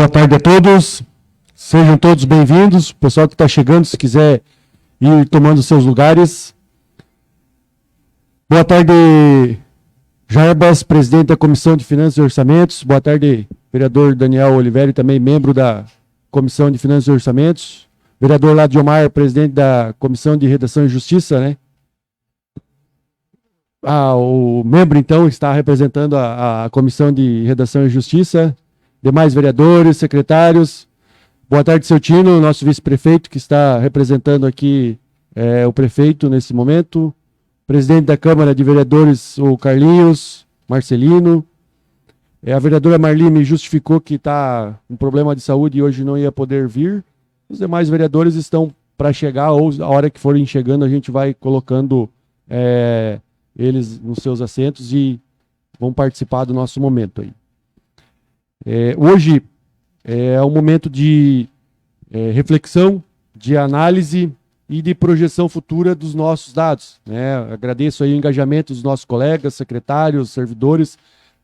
Boa tarde a todos, sejam todos bem-vindos. O pessoal que está chegando, se quiser ir tomando seus lugares. Boa tarde, Jarbas, presidente da Comissão de Finanças e Orçamentos. Boa tarde, vereador Daniel Oliveira, também membro da Comissão de Finanças e Orçamentos. Vereador Ladiomar, presidente da Comissão de Redação e Justiça, né? O membro, então, está representando a Comissão de Redação e Justiça. Demais vereadores, secretários. Boa tarde, seu Tino, nosso vice-prefeito, que está representando aqui o prefeito nesse momento. Presidente da Câmara de Vereadores, o Carlinhos Marcelino. A vereadora Marli me justificou que está com problema de saúde e hoje não ia poder vir. Os demais vereadores estão para chegar, ou a hora que forem chegando, a gente vai colocando eles nos seus assentos e vão participar do nosso momento aí. Hoje é um momento de reflexão, de análise e de projeção futura dos nossos dados, né? Agradeço aí o engajamento dos nossos colegas, secretários, servidores.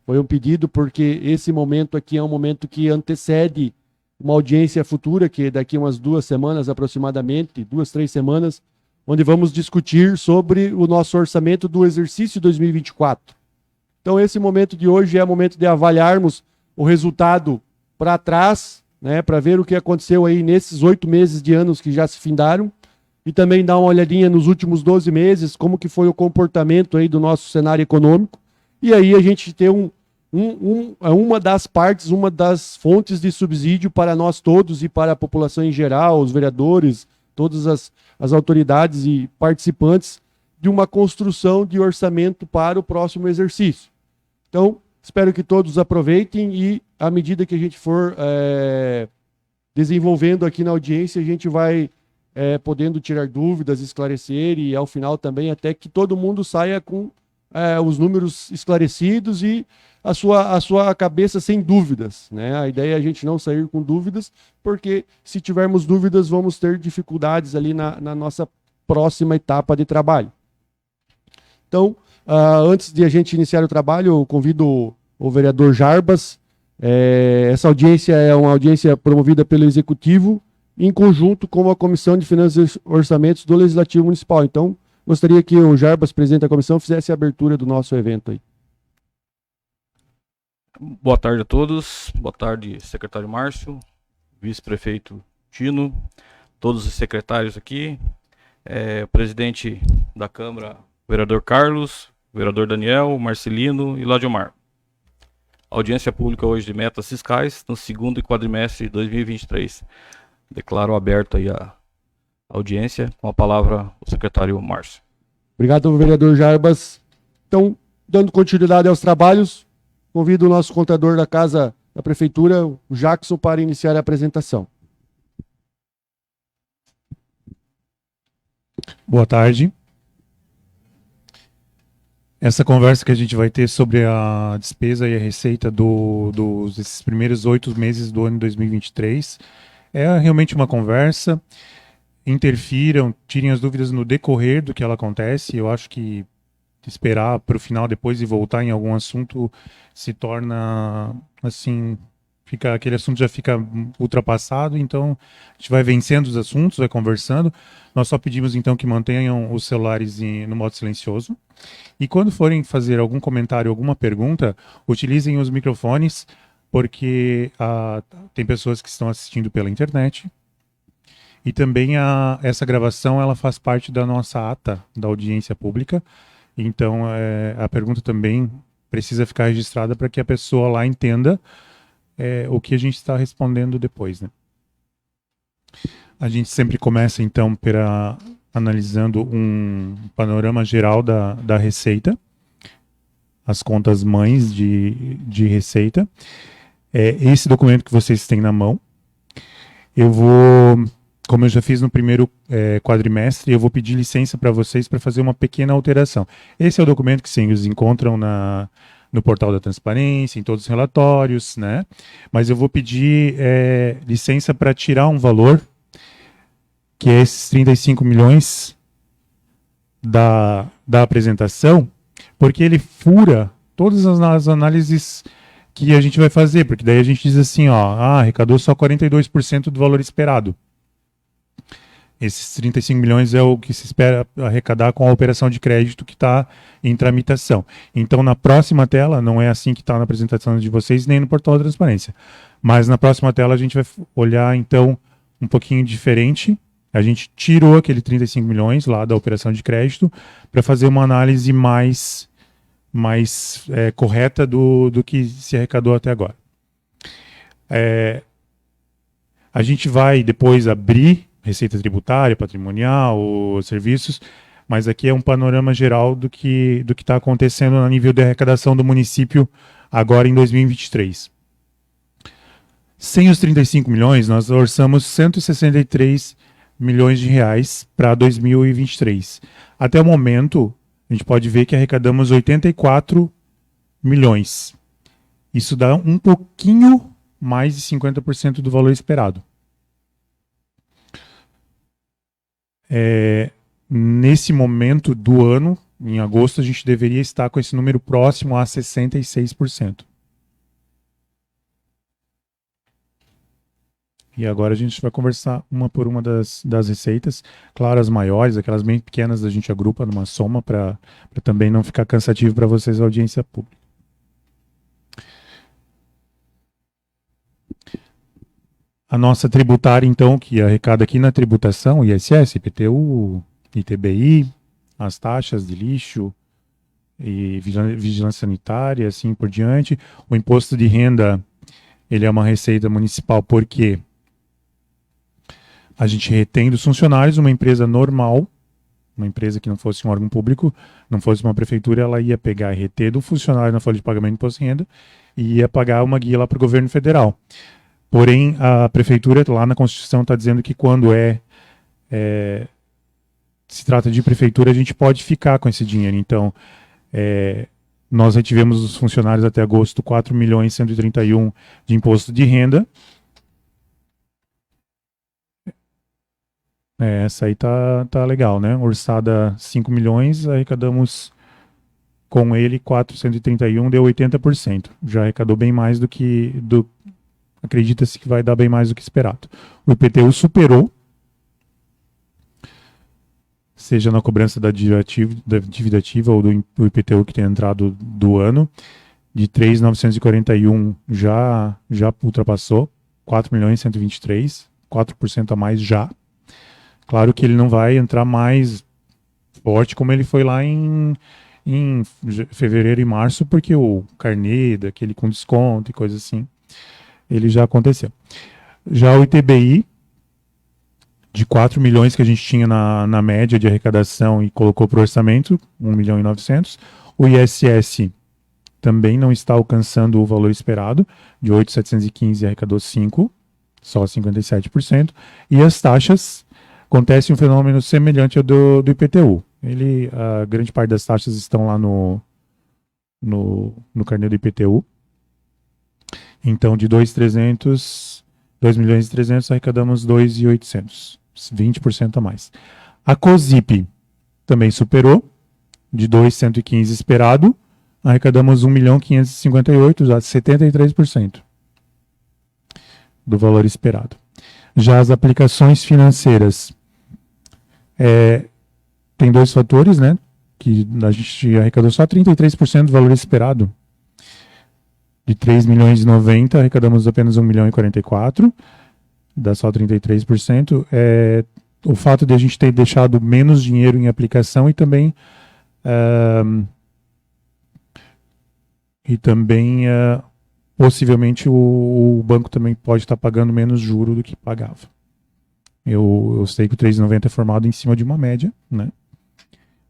Foi um pedido porque esse momento aqui é um momento que antecede uma audiência futura, que daqui umas 2 semanas aproximadamente, 2, 3 semanas, onde vamos discutir sobre o nosso orçamento do exercício 2024. Então esse momento de hoje é o momento de avaliarmos o resultado para trás, né, para ver o que aconteceu aí nesses 8 meses de anos que já se findaram, e também dar uma olhadinha nos últimos 12 meses, como que foi o comportamento aí do nosso cenário econômico, e aí a gente ter uma das partes, uma das fontes de subsídio para nós todos e para a população em geral, os vereadores, todas as autoridades e participantes de uma construção de orçamento para o próximo exercício. Então, espero que todos aproveitem e, à medida que a gente for desenvolvendo aqui na audiência, a gente vai podendo tirar dúvidas, esclarecer e, ao final, também, até que todo mundo saia com os números esclarecidos e a sua cabeça sem dúvidas, né? A ideia é a gente não sair com dúvidas, porque se tivermos dúvidas, vamos ter dificuldades ali na nossa próxima etapa de trabalho. Então, antes de a gente iniciar o trabalho, eu convido o vereador Jarbas. Essa audiência é uma audiência promovida pelo Executivo, em conjunto com a Comissão de Finanças e Orçamentos do Legislativo Municipal. Então, gostaria que o Jarbas, presidente da comissão, fizesse a abertura do nosso evento aí. Boa tarde a todos. Boa tarde, secretário Márcio, vice-prefeito Tino, todos os secretários aqui, o presidente da Câmara, vereador Carlos, vereador Daniel, Marcelino e Ladiomar. Audiência pública hoje de metas fiscais no segundo quadrimestre de 2023. Declaro aberto aí a audiência. Com a palavra o secretário Márcio. Obrigado, vereador Jarbas. Então, dando continuidade aos trabalhos, convido o nosso contador da Casa da Prefeitura, o Jackson, para iniciar a apresentação. Boa tarde. Essa conversa que a gente vai ter sobre a despesa e a receita desses primeiros 8 meses do ano 2023 é realmente uma conversa. Interfiram, tirem as dúvidas no decorrer do que ela acontece. Eu acho que esperar para o final depois e voltar em algum assunto se torna assim, aquele assunto já fica ultrapassado, então a gente vai vencendo os assuntos, vai conversando. Nós só pedimos então que mantenham os celulares no modo silencioso e quando forem fazer algum comentário, alguma pergunta, utilizem os microfones, porque tem pessoas que estão assistindo pela internet. E também essa gravação ela faz parte da nossa ata da audiência pública. Então, a pergunta também precisa ficar registrada para que a pessoa lá entenda o que a gente está respondendo depois, né? A gente sempre começa, então, analisando um panorama geral da receita, as contas mães de receita. Esse documento que vocês têm na mão, como eu já fiz no primeiro quadrimestre, eu vou pedir licença para vocês para fazer uma pequena alteração. Esse é o documento que vocês encontram no portal da transparência, em todos os relatórios, né? Mas eu vou pedir licença para tirar um valor, que é esses 35 milhões da apresentação, porque ele fura todas as análises que a gente vai fazer, porque daí a gente diz assim, ó, arrecadou só 42% do valor esperado. Esses 35 milhões é o que se espera arrecadar com a operação de crédito que está em tramitação. Então, na próxima tela, não é assim que está na apresentação de vocês, nem no portal da transparência. Mas na próxima tela a gente vai olhar, então, um pouquinho diferente. A gente tirou aquele 35 milhões lá da operação de crédito para fazer uma análise mais correta do que se arrecadou até agora. A gente vai depois abrir receita tributária, patrimonial, serviços, mas aqui é um panorama geral do que está acontecendo a nível de arrecadação do município agora em 2023. Sem os 35 milhões, nós orçamos 163 milhões de reais para 2023. Até o momento, a gente pode ver que arrecadamos 84 milhões. Isso dá um pouquinho mais de 50% do valor esperado. Nesse momento do ano, em agosto, a gente deveria estar com esse número próximo a 66%. E agora a gente vai conversar uma por uma das receitas. Claro, as maiores, aquelas bem pequenas, a gente agrupa numa soma para também não ficar cansativo para vocês, a audiência pública. A nossa tributária, então, que arrecada aqui na tributação, ISS, IPTU, ITBI, as taxas de lixo e vigilância sanitária, assim por diante. O imposto de renda, ele é uma receita municipal porque a gente retém dos funcionários. Uma empresa normal, uma empresa que não fosse um órgão público, não fosse uma prefeitura, ela ia pegar e reter do funcionário na folha de pagamento de imposto de renda e ia pagar uma guia lá para o governo federal. Porém, a prefeitura, lá na Constituição, está dizendo que quando se trata de prefeitura, a gente pode ficar com esse dinheiro. Então, nós retivemos dos funcionários até agosto 4.131.000 de imposto de renda. Essa aí tá legal, né? Orçada 5 milhões, arrecadamos com ele 431, deu 80%. Já arrecadou bem mais do que... Acredita-se que vai dar bem mais do que esperado. O IPTU superou, seja na cobrança da dívida ativa ou do IPTU que tem entrado do ano, de 3.941 já ultrapassou, 4.123.000, 4% a mais já. Claro que ele não vai entrar mais forte como ele foi lá em fevereiro e março, porque o carnê, daquele com desconto e coisa assim, ele já aconteceu. Já o ITBI, de 4 milhões que a gente tinha na média de arrecadação e colocou para o orçamento, 1.900.000. O ISS também não está alcançando o valor esperado, de 8.715 arrecadou 5, só 57%. E as taxas, acontece um fenômeno semelhante ao do IPTU. A grande parte das taxas estão lá no carnê do IPTU. Então, de 2.300.000 arrecadamos 2.800.000, 20% a mais. A COSIP também superou, de 2.115 esperado, arrecadamos 1.558.000, já 73% do valor esperado. Já as aplicações financeiras, tem dois fatores, né? Que a gente arrecadou só 33% do valor esperado. De 3.090.000, arrecadamos apenas 1.044.000, dá só 33%. O fato de a gente ter deixado menos dinheiro em aplicação e também possivelmente o banco também pode estar pagando menos juro do que pagava. Eu sei que o 3,90 é formado em cima de uma média, né,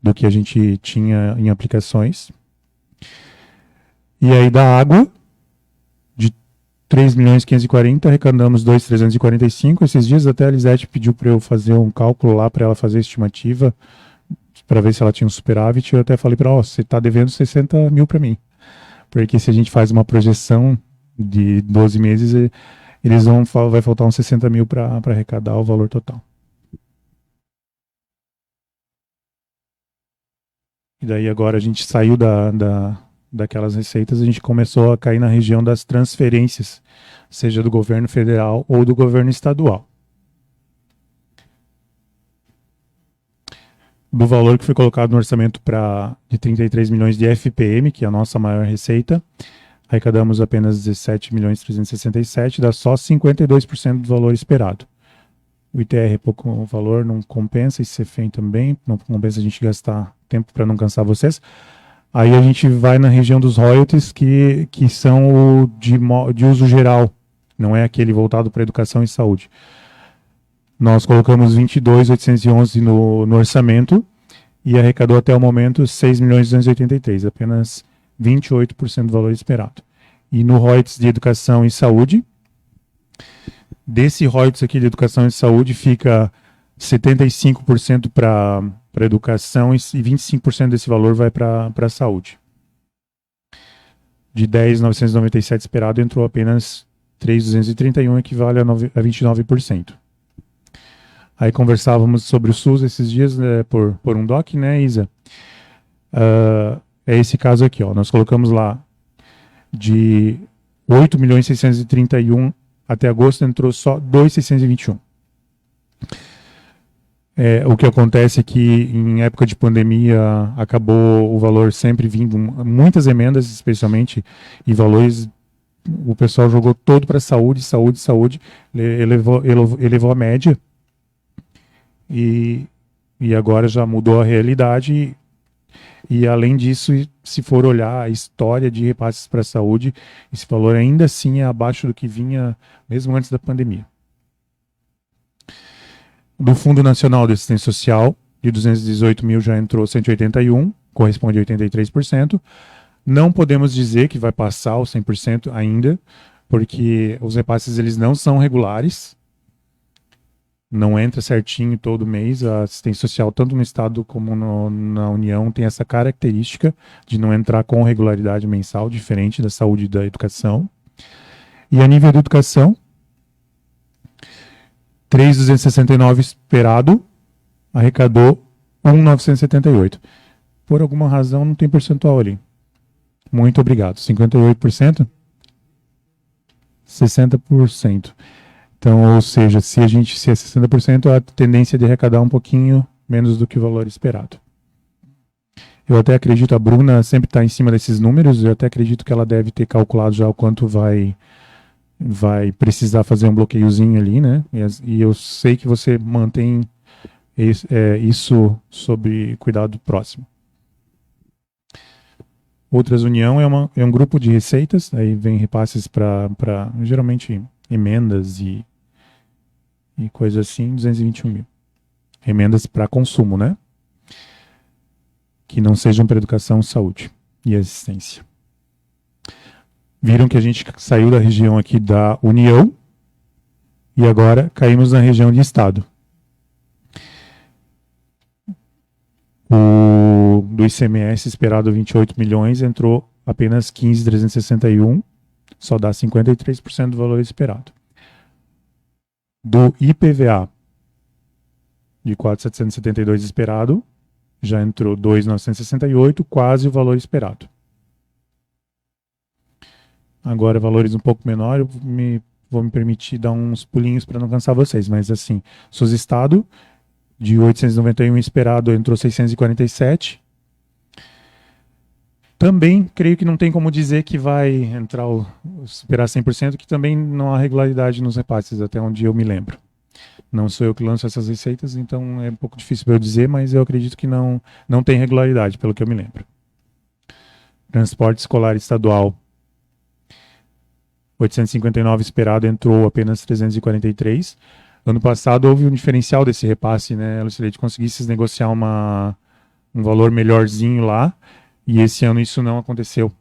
do que a gente tinha em aplicações. E aí da água, de 3.540.000, arrecadamos 2.345. Esses dias até a Lisete pediu para eu fazer um cálculo lá, para ela fazer a estimativa, para ver se ela tinha um superávit. Eu até falei para ela, você está devendo 60.000 para mim. Porque se a gente faz uma projeção de 12 meses, vai faltar uns 60.000 para arrecadar o valor total. E daí agora a gente saiu daquelas receitas, a gente começou a cair na região das transferências, seja do governo federal ou do governo estadual. Do valor que foi colocado no orçamento de 33 milhões de FPM, que é a nossa maior receita, arrecadamos apenas 17 milhões 367, dá só 52% do valor esperado. O ITR é pouco valor, não compensa, e CEFEM também, não compensa a gente gastar tempo para não cansar vocês. Aí a gente vai na região dos royalties, que são o de uso geral, não é aquele voltado para educação e saúde. Nós colocamos 22.811 no orçamento e arrecadou até o momento 6.283, apenas 28% do valor esperado. E no royalties de educação e saúde, desse royalties aqui de educação e saúde, fica 75% para educação e 25% desse valor vai para a saúde. De 10.997 esperado, entrou apenas 3.231, equivale a 29%. Aí conversávamos sobre o SUS esses dias, por um doc, né, Isa? É esse caso aqui, ó. Nós colocamos lá de 8.631 até agosto, entrou só 2.621. O que acontece é que em época de pandemia acabou o valor sempre vindo, muitas emendas especialmente, e valores, o pessoal jogou todo para saúde, elevou a média. E agora já mudou a realidade e além disso, se for olhar a história de repasses para a saúde, esse valor ainda assim é abaixo do que vinha mesmo antes da pandemia. Do Fundo Nacional de Assistência Social, de 218 mil já entrou 181, corresponde a 83%. Não podemos dizer que vai passar os 100% ainda, porque os repasses eles não são regulares. Não entra certinho todo mês. A assistência social, tanto no Estado como na União, tem essa característica de não entrar com regularidade mensal, diferente da saúde e da educação. E a nível da educação, 3.269 esperado, arrecadou 1.978. Por alguma razão, não tem percentual ali. Muito obrigado. 58%? 60%. Então, ou seja, se é 60%, a tendência é de arrecadar um pouquinho menos do que o valor esperado. Eu até acredito, a Bruna sempre está em cima desses números, eu até acredito que ela deve ter calculado já o quanto vai precisar fazer um bloqueiozinho ali, né? E eu sei que você mantém isso sob cuidado próximo. Outras União é um grupo de receitas, aí vem repasses para geralmente emendas e coisas assim, 221 mil. Emendas para consumo, né? Que não sejam para educação, saúde e assistência. Viram que a gente saiu da região aqui da União e agora caímos na região de Estado. Do ICMS esperado 28 milhões, entrou apenas 15.361, só dá 53% do valor esperado. Do IPVA, de 4.772 esperado, já entrou 2.968, quase o valor esperado. Agora, valores um pouco menores, vou me permitir dar uns pulinhos para não cansar vocês, mas assim, SUS Estado, de 891 esperado, entrou 647. Também, creio que não tem como dizer que vai entrar esperar 100%, que também não há regularidade nos repasses, até onde eu me lembro. Não sou eu que lanço essas receitas, então é um pouco difícil para eu dizer, mas eu acredito que não tem regularidade, pelo que eu me lembro. Transporte escolar estadual, 859 esperado, entrou apenas 343. Ano passado houve um diferencial desse repasse, né, Lucilete? Conseguisse negociar um valor melhorzinho lá, e esse ano isso não aconteceu.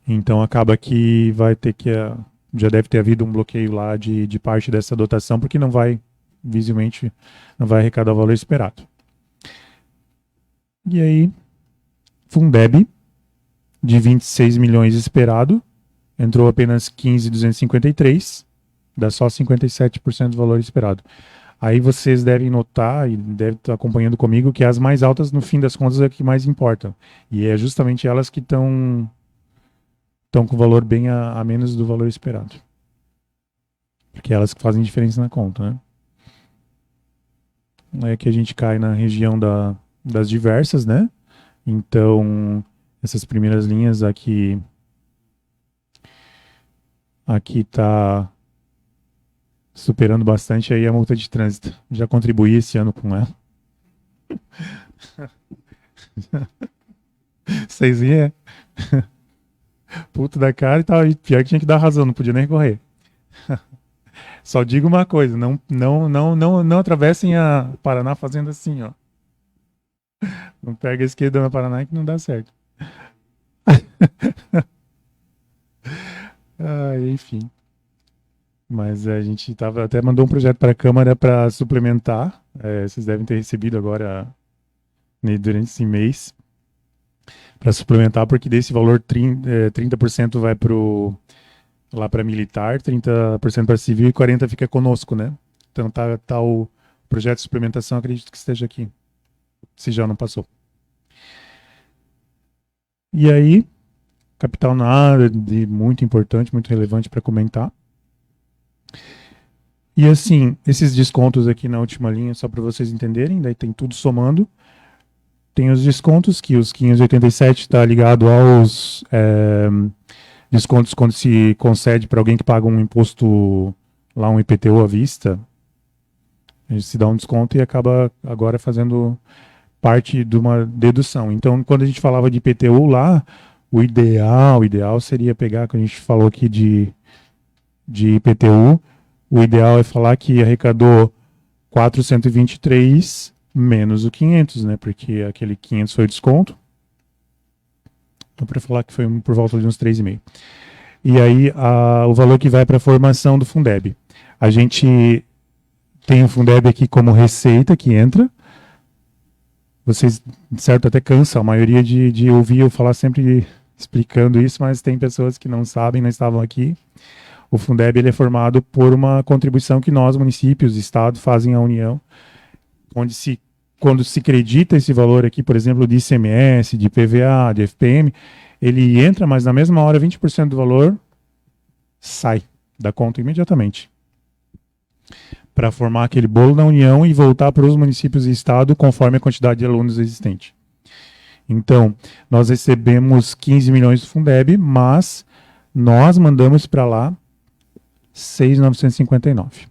Então acaba que vai ter que... já deve ter havido um bloqueio lá de parte dessa dotação, porque não vai, visivelmente, não vai arrecadar o valor esperado. E aí, Fundeb, de 26 milhões esperado, entrou apenas 15.253, dá só 57% do valor esperado. Aí vocês devem notar e devem estar acompanhando comigo que as mais altas, no fim das contas, é que mais importam. E é justamente elas que estão com valor bem a menos do valor esperado. Porque é elas que fazem diferença na conta, né? É que a gente cai na região das diversas, né? Então, essas primeiras linhas aqui tá superando bastante aí a multa de trânsito. Já contribuí esse ano com ela. Vocês iam? Puto da cara e tal. E pior que tinha que dar razão, não podia nem correr. Só digo uma coisa, não atravessem a Paraná fazendo assim, ó. Não pega a esquerda na Paraná que não dá certo. Enfim. Mas a gente até mandou um projeto para a Câmara para suplementar. Vocês devem ter recebido agora, durante esse mês, para suplementar, porque desse valor 30% vai lá para militar, 30% para civil e 40% fica conosco, né? Então tá o projeto de suplementação, acredito que esteja aqui, se já não passou. E aí, capital nada de muito importante, muito relevante para comentar. E assim, esses descontos aqui na última linha, só para vocês entenderem, daí tem tudo somando. Tem os descontos, que os 587 está ligado aos descontos quando se concede para alguém que paga um imposto, lá um IPTU à vista. A gente se dá um desconto e acaba agora fazendo parte de uma dedução. Então, quando a gente falava de IPTU lá, o ideal seria pegar, quando a gente falou aqui de IPTU, o ideal é falar que arrecadou 423 menos o 500, né? Porque aquele 500 foi o desconto. Então, para falar que foi por volta de uns 3,5. E aí, o valor que vai para a formação do Fundeb. A gente tem o Fundeb aqui como receita que entra. Vocês, certo, até cansam a maioria de ouvir eu falar sempre explicando isso, mas tem pessoas que não sabem, não estavam aqui. O Fundeb ele é formado por uma contribuição que nós, municípios, Estado, fazem à União, onde quando se acredita esse valor aqui, por exemplo, de ICMS, de PVA, de FPM, ele entra, mas na mesma hora 20% do valor sai da conta imediatamente, para formar aquele bolo da União e voltar para os municípios e Estado conforme a quantidade de alunos existente. Então, nós recebemos 15 milhões do Fundeb, mas nós mandamos para lá 6.959.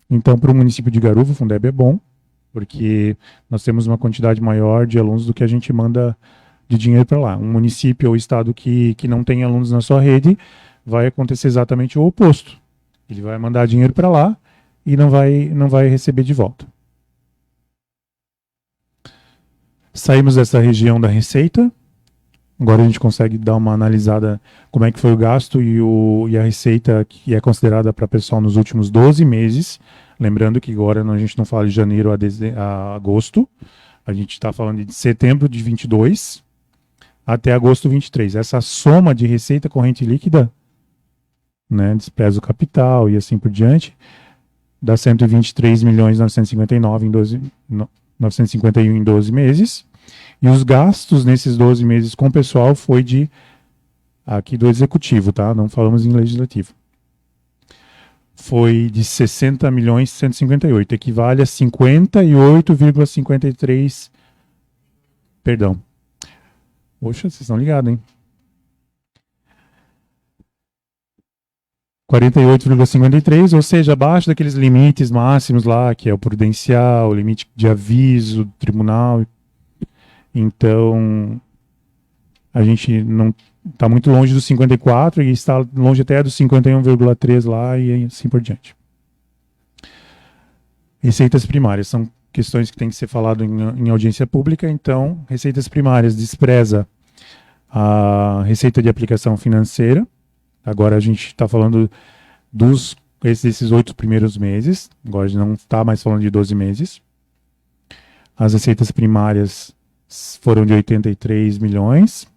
Então, para o município de Garuva, o Fundeb é bom, porque nós temos uma quantidade maior de alunos do que a gente manda de dinheiro para lá. Um município ou estado que não tem alunos na sua rede, vai acontecer exatamente o oposto. Ele vai mandar dinheiro para lá e não vai receber de volta. Saímos dessa região da receita. Agora a gente consegue dar uma analisada como é que foi o gasto e a receita que é considerada para o pessoal nos últimos 12 meses. Lembrando que agora a gente não fala de janeiro a agosto. A gente está falando de setembro de 22 até agosto 23. Essa soma de receita corrente líquida, né, despreza o capital e assim por diante, dá 123.951 em 12 meses. E os gastos nesses 12 meses com o pessoal foi aqui do executivo, tá? Não falamos em legislativo. Foi de 60.158, equivale a 58,53. Perdão. Poxa, vocês estão ligados, hein? 48,53, ou seja, abaixo daqueles limites máximos lá, que é o prudencial, o limite de aviso do tribunal. Então, a gente não está muito longe dos 54 e está longe até dos 51,3 lá e assim por diante. Receitas primárias são questões que têm que ser falado em audiência pública. Então, receitas primárias despreza a receita de aplicação financeira. Agora a gente está falando desses 8 primeiros meses. Agora a gente não está mais falando de 12 meses. As receitas primárias foram de 83 milhões.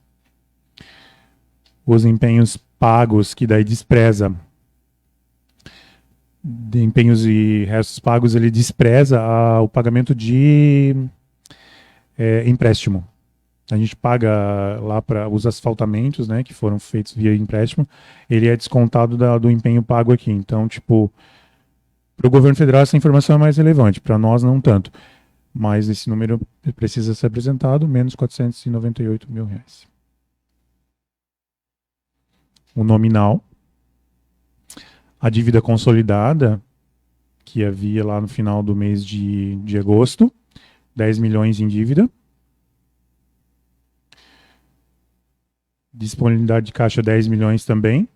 Os empenhos pagos, que daí despreza de empenhos e restos pagos, ele despreza o pagamento de empréstimo. A gente paga lá para os asfaltamentos, né, que foram feitos via empréstimo, ele é descontado do empenho pago aqui. Então, tipo, para o governo federal essa informação é mais relevante, para nós não tanto. Mas esse número precisa ser apresentado, menos R$498 mil. O nominal. A dívida consolidada, que havia lá no final do mês de agosto, 10 milhões em dívida. Disponibilidade de caixa 10 milhões também.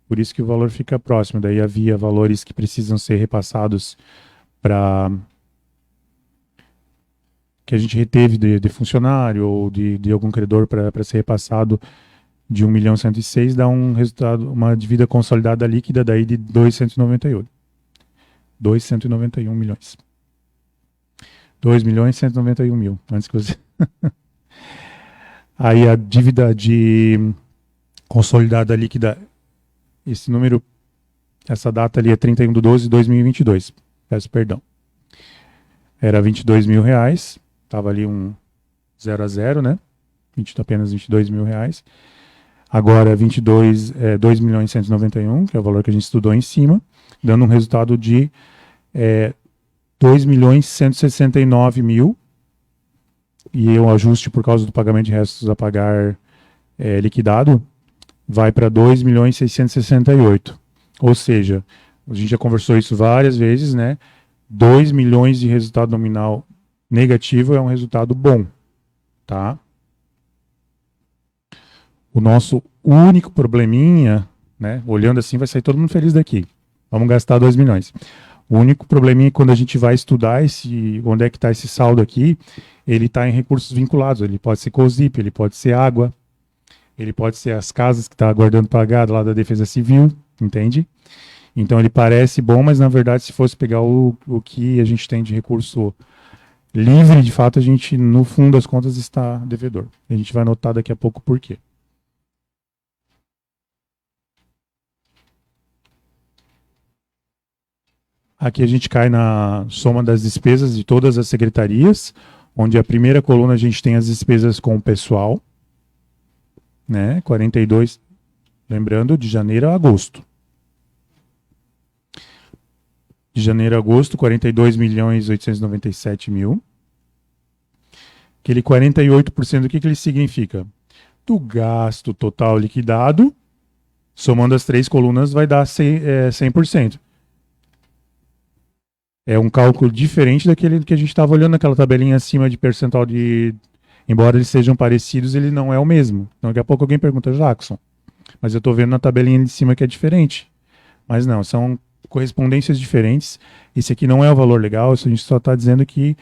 Por isso que o valor fica próximo. Daí havia valores que precisam ser repassados para que a gente reteve de funcionário ou de algum credor para ser repassado de 1.106.000, dá um resultado, uma dívida consolidada líquida daí de 298. 291 milhões. 2.191.000, antes que você... Aí a dívida de consolidada líquida, esse número, essa data ali é 31/12/2022. Peço perdão. Era R$22 mil, estava ali um 0 a 0, né? Apenas R$22 mil. Agora 2.191.000, que é o valor que a gente estudou em cima, dando um resultado de 2.169.000. E o ajuste por causa do pagamento de restos a pagar liquidado vai para 2.668.000. Ou seja, a gente já conversou isso várias vezes, né? 2 milhões de resultado nominal negativo é um resultado bom, tá? O nosso único probleminha, né? Olhando assim, vai sair todo mundo feliz daqui. Vamos gastar 2 milhões. O único probleminha é quando a gente vai estudar onde é que está esse saldo aqui, ele está em recursos vinculados. Ele pode ser COSIP, ele pode ser água, ele pode ser as casas que está aguardando pagado lá da Defesa Civil, entende? Então ele parece bom, mas na verdade se fosse pegar o que a gente tem de recurso livre, de fato a gente no fundo das contas está devedor. A gente vai notar daqui a pouco por quê. Aqui a gente cai na soma das despesas de todas as secretarias, onde a primeira coluna a gente tem as despesas com o pessoal, né? 42, lembrando, de janeiro a agosto. De janeiro a agosto, 42.897.000. Aquele 48%, o que ele significa? Do gasto total liquidado, somando as três colunas, vai dar 100%. É um cálculo diferente daquele que a gente estava olhando naquela tabelinha acima de percentual de... Embora eles sejam parecidos, ele não é o mesmo. Então, daqui a pouco alguém pergunta, Jackson, mas eu estou vendo na tabelinha de cima que é diferente. Mas não, são correspondências diferentes. Esse aqui não é o valor legal, a gente só está dizendo que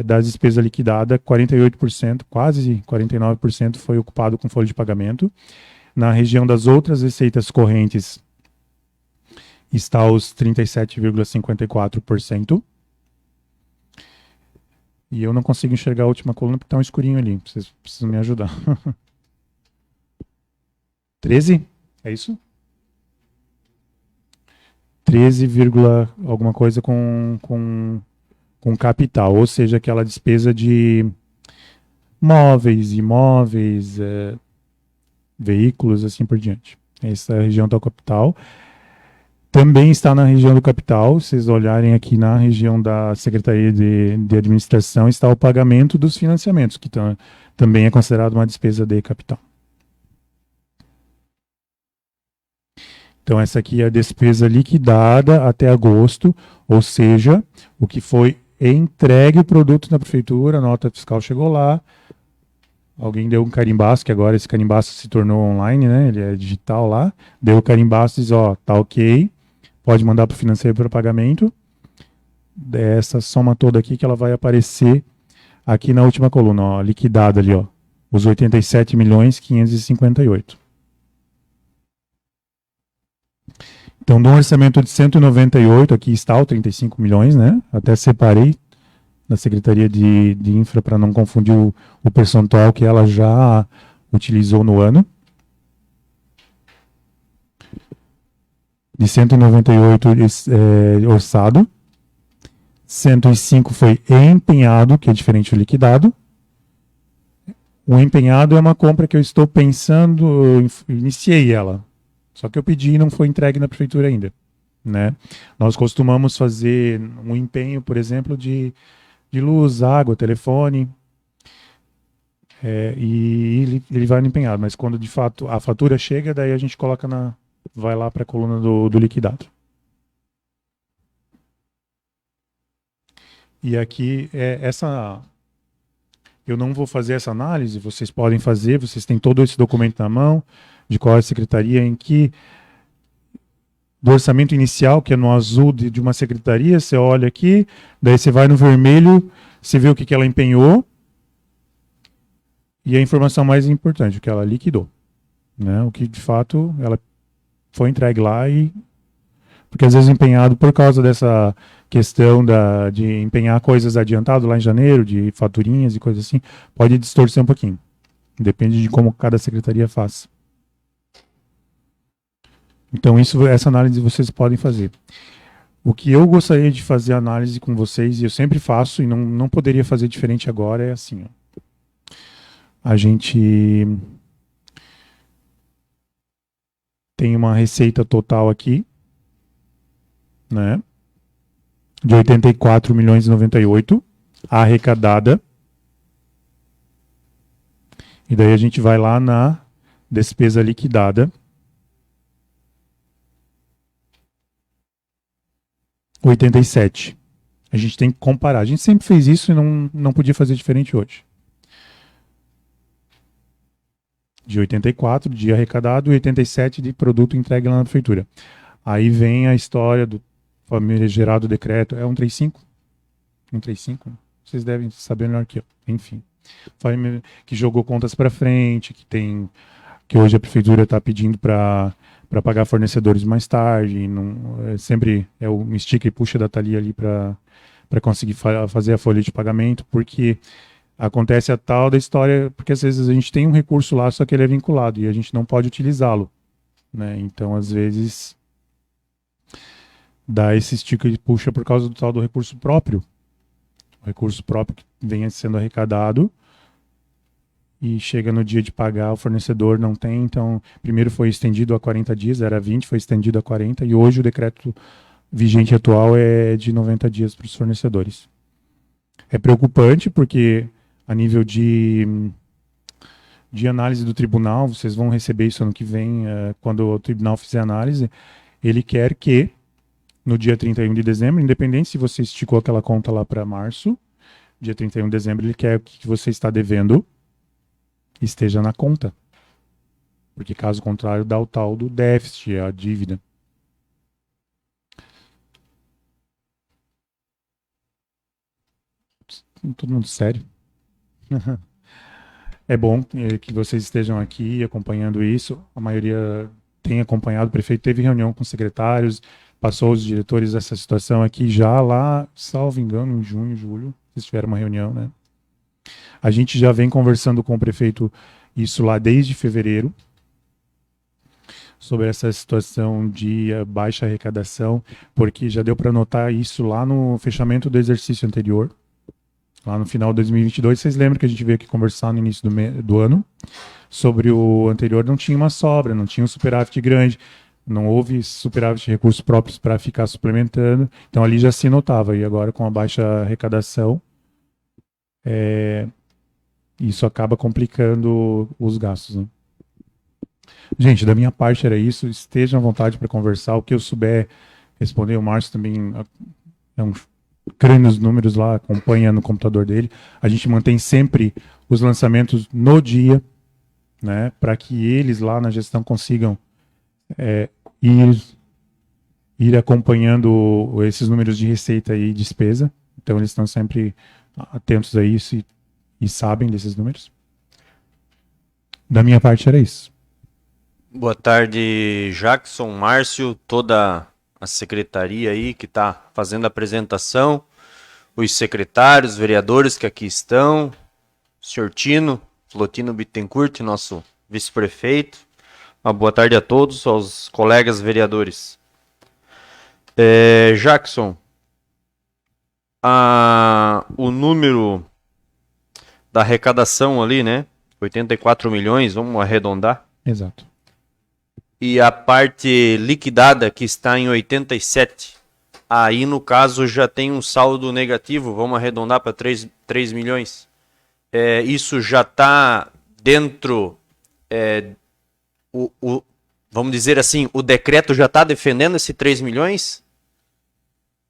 das despesas liquidadas, 48%, quase 49% foi ocupado com folha de pagamento. Na região das outras receitas correntes, está os 37,54%. E eu não consigo enxergar a última coluna porque está um escurinho ali. Vocês precisam me ajudar. 13? É isso? 13, alguma coisa com capital. Ou seja, aquela despesa de móveis, imóveis, veículos, assim por diante. Essa é a região do capital. Também está na região do capital, se vocês olharem aqui na região da Secretaria de Administração, está o pagamento dos financiamentos, que também é considerado uma despesa de capital. Então essa aqui é a despesa liquidada até agosto, ou seja, o que foi entregue o produto na prefeitura, a nota fiscal chegou lá, alguém deu um carimbaço, que agora esse carimbaço se tornou online, né? Ele é digital lá, deu o carimbaço e diz, ó, tá ok, pode mandar para o financeiro para pagamento. Essa soma toda aqui que ela vai aparecer aqui na última coluna, ó, liquidada ali, ó, os 87.558.000. Então, de um orçamento de 198, aqui está o 35 milhões, né? Até separei da Secretaria de Infra para não confundir o percentual que ela já utilizou no ano. de 198 orçado, 105 foi empenhado, que é diferente do liquidado. O empenhado é uma compra que eu estou pensando, eu iniciei ela, só que eu pedi e não foi entregue na prefeitura ainda, né? Nós costumamos fazer um empenho, por exemplo, de luz, água, telefone, e ele vai no empenhado, mas quando de fato a fatura chega, daí a gente vai lá para a coluna do liquidado. E aqui eu não vou fazer essa análise, vocês podem fazer, vocês têm todo esse documento na mão, de qual é a secretaria em que, do orçamento inicial, que é no azul de uma secretaria, você olha aqui, daí você vai no vermelho, você vê o que ela empenhou, e a informação mais importante, o que ela liquidou, né? O que de fato ela foi entregue lá porque às vezes empenhado por causa dessa questão de empenhar coisas adiantado lá em janeiro, de faturinhas e coisas assim, pode distorcer um pouquinho. Depende de como cada secretaria faz. Então essa análise vocês podem fazer. O que eu gostaria de fazer análise com vocês, e eu sempre faço, e não poderia fazer diferente agora, é assim, ó. A gente tem uma receita total aqui, né, de 84 milhões e 98, arrecadada. E daí a gente vai lá na despesa liquidada. 87. A gente tem que comparar. A gente sempre fez isso e não podia fazer diferente hoje. De 84 de arrecadado e 87 de produto entregue lá na prefeitura. Aí vem a história do famigerado decreto. É 135? 135? Vocês devem saber melhor que eu. Enfim. Que jogou contas para frente, que hoje a prefeitura está pedindo para pagar fornecedores mais tarde. Sempre é o estica e puxa da Thalia ali para conseguir fazer a folha de pagamento, porque acontece a tal da história, porque às vezes a gente tem um recurso lá, só que ele é vinculado e a gente não pode utilizá-lo, né? Então, às vezes, dá esse estica e puxa por causa do tal do recurso próprio. O recurso próprio que vem sendo arrecadado e chega no dia de pagar, o fornecedor não tem. Então, primeiro foi estendido a 40 dias, era 20, foi estendido a 40, e hoje o decreto vigente atual é de 90 dias para os fornecedores. É preocupante porque a nível de análise do tribunal, vocês vão receber isso ano que vem, quando o tribunal fizer análise, ele quer que no dia 31 de dezembro, independente se você esticou aquela conta lá para março, dia 31 de dezembro, ele quer que você está devendo esteja na conta. Porque caso contrário, dá o tal do déficit, a dívida. Todo mundo sério? É bom que vocês estejam aqui acompanhando isso. A maioria tem acompanhado. O prefeito teve reunião com secretários, passou os diretores dessa situação aqui já lá, salvo engano, em junho, julho. Vocês tiveram uma reunião, né? A gente já vem conversando com o prefeito isso lá desde fevereiro, sobre essa situação de baixa arrecadação, porque já deu para notar isso lá no fechamento do exercício anterior. Lá no final de 2022, vocês lembram que a gente veio aqui conversar no início do ano sobre o anterior, não tinha uma sobra, não tinha um superávit grande, não houve superávit de recursos próprios para ficar suplementando, então ali já se notava, e agora com a baixa arrecadação, isso acaba complicando os gastos, né? Gente, da minha parte era isso, estejam à vontade para conversar, o que eu souber responder, o Márcio também é um crânio nos números lá, acompanha no computador dele. A gente mantém sempre os lançamentos no dia, né, para que eles lá na gestão consigam ir acompanhando esses números de receita e despesa. Então eles estão sempre atentos a isso e sabem desses números. Da minha parte era isso. Boa tarde, Jackson, Márcio, toda a secretaria aí que está fazendo a apresentação, os secretários, vereadores que aqui estão, o senhor Tino, Flotino Bittencourt, nosso vice-prefeito. Uma boa tarde a todos, aos colegas vereadores. Jackson, o número da arrecadação ali, né? 84 milhões, vamos arredondar. Exato. E a parte liquidada que está em 87. Aí, no caso, já tem um saldo negativo, vamos arredondar para 3 milhões. Isso já está dentro, vamos dizer assim, o decreto já está defendendo esse 3 milhões?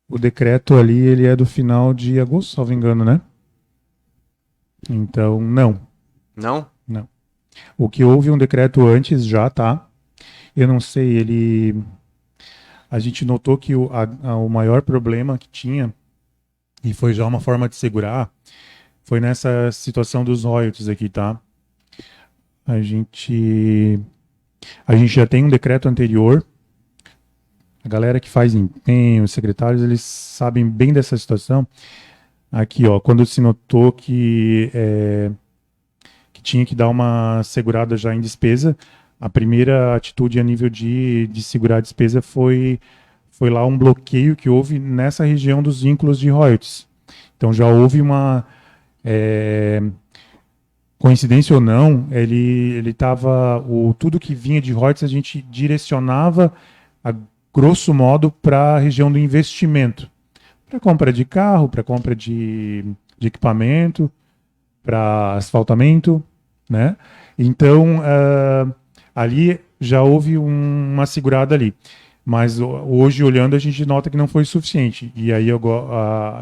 O decreto ali, ele é do final de agosto, salvo engano, né? Então, não. Não? Não. O que houve um decreto antes já, tá? Eu não sei, a gente notou que o maior problema que tinha, e foi já uma forma de segurar, foi nessa situação dos royalties aqui, tá? A gente já tem um decreto anterior. A galera que faz empenho, os secretários, eles sabem bem dessa situação. Aqui, ó, quando se notou que tinha que dar uma segurada já em despesa, a primeira atitude a nível de segurar a despesa foi lá um bloqueio que houve nessa região dos vínculos de royalties. Então já houve uma... coincidência ou não, ele estava... tudo que vinha de royalties a gente direcionava, a grosso modo, para a região do investimento. Para compra de carro, para compra de equipamento, para asfaltamento, né? Então, ali já houve uma segurada ali. Mas hoje, olhando, a gente nota que não foi suficiente. E aí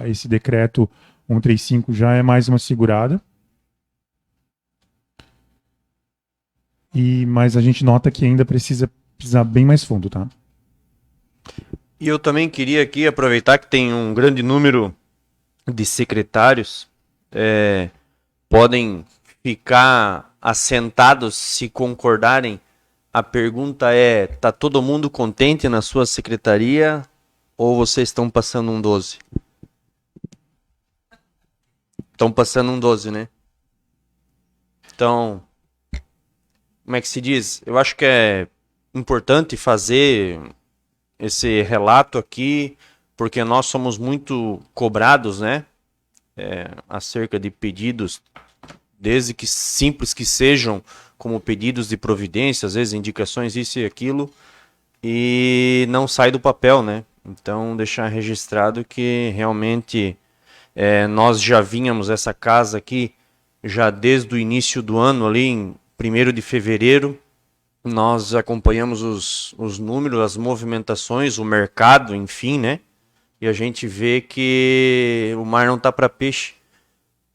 esse decreto 135 já é mais uma segurada. Mas a gente nota que ainda precisa bem mais fundo, tá? E eu também queria aqui aproveitar que tem um grande número de secretários, podem ficar assentados se concordarem. A pergunta é, tá todo mundo contente na sua secretaria ou vocês estão passando um 12? Estão passando um 12, né? Então, como é que se diz? Eu acho que é importante fazer esse relato aqui, porque nós somos muito cobrados, né? Acerca de pedidos, desde que simples que sejam, como pedidos de providência, às vezes indicações, isso e aquilo, e não sai do papel, né? Então, deixar registrado que realmente nós já vínhamos essa casa aqui, já desde o início do ano, ali em 1º de fevereiro, nós acompanhamos os números, as movimentações, o mercado, enfim, né? E a gente vê que o mar não está para peixe.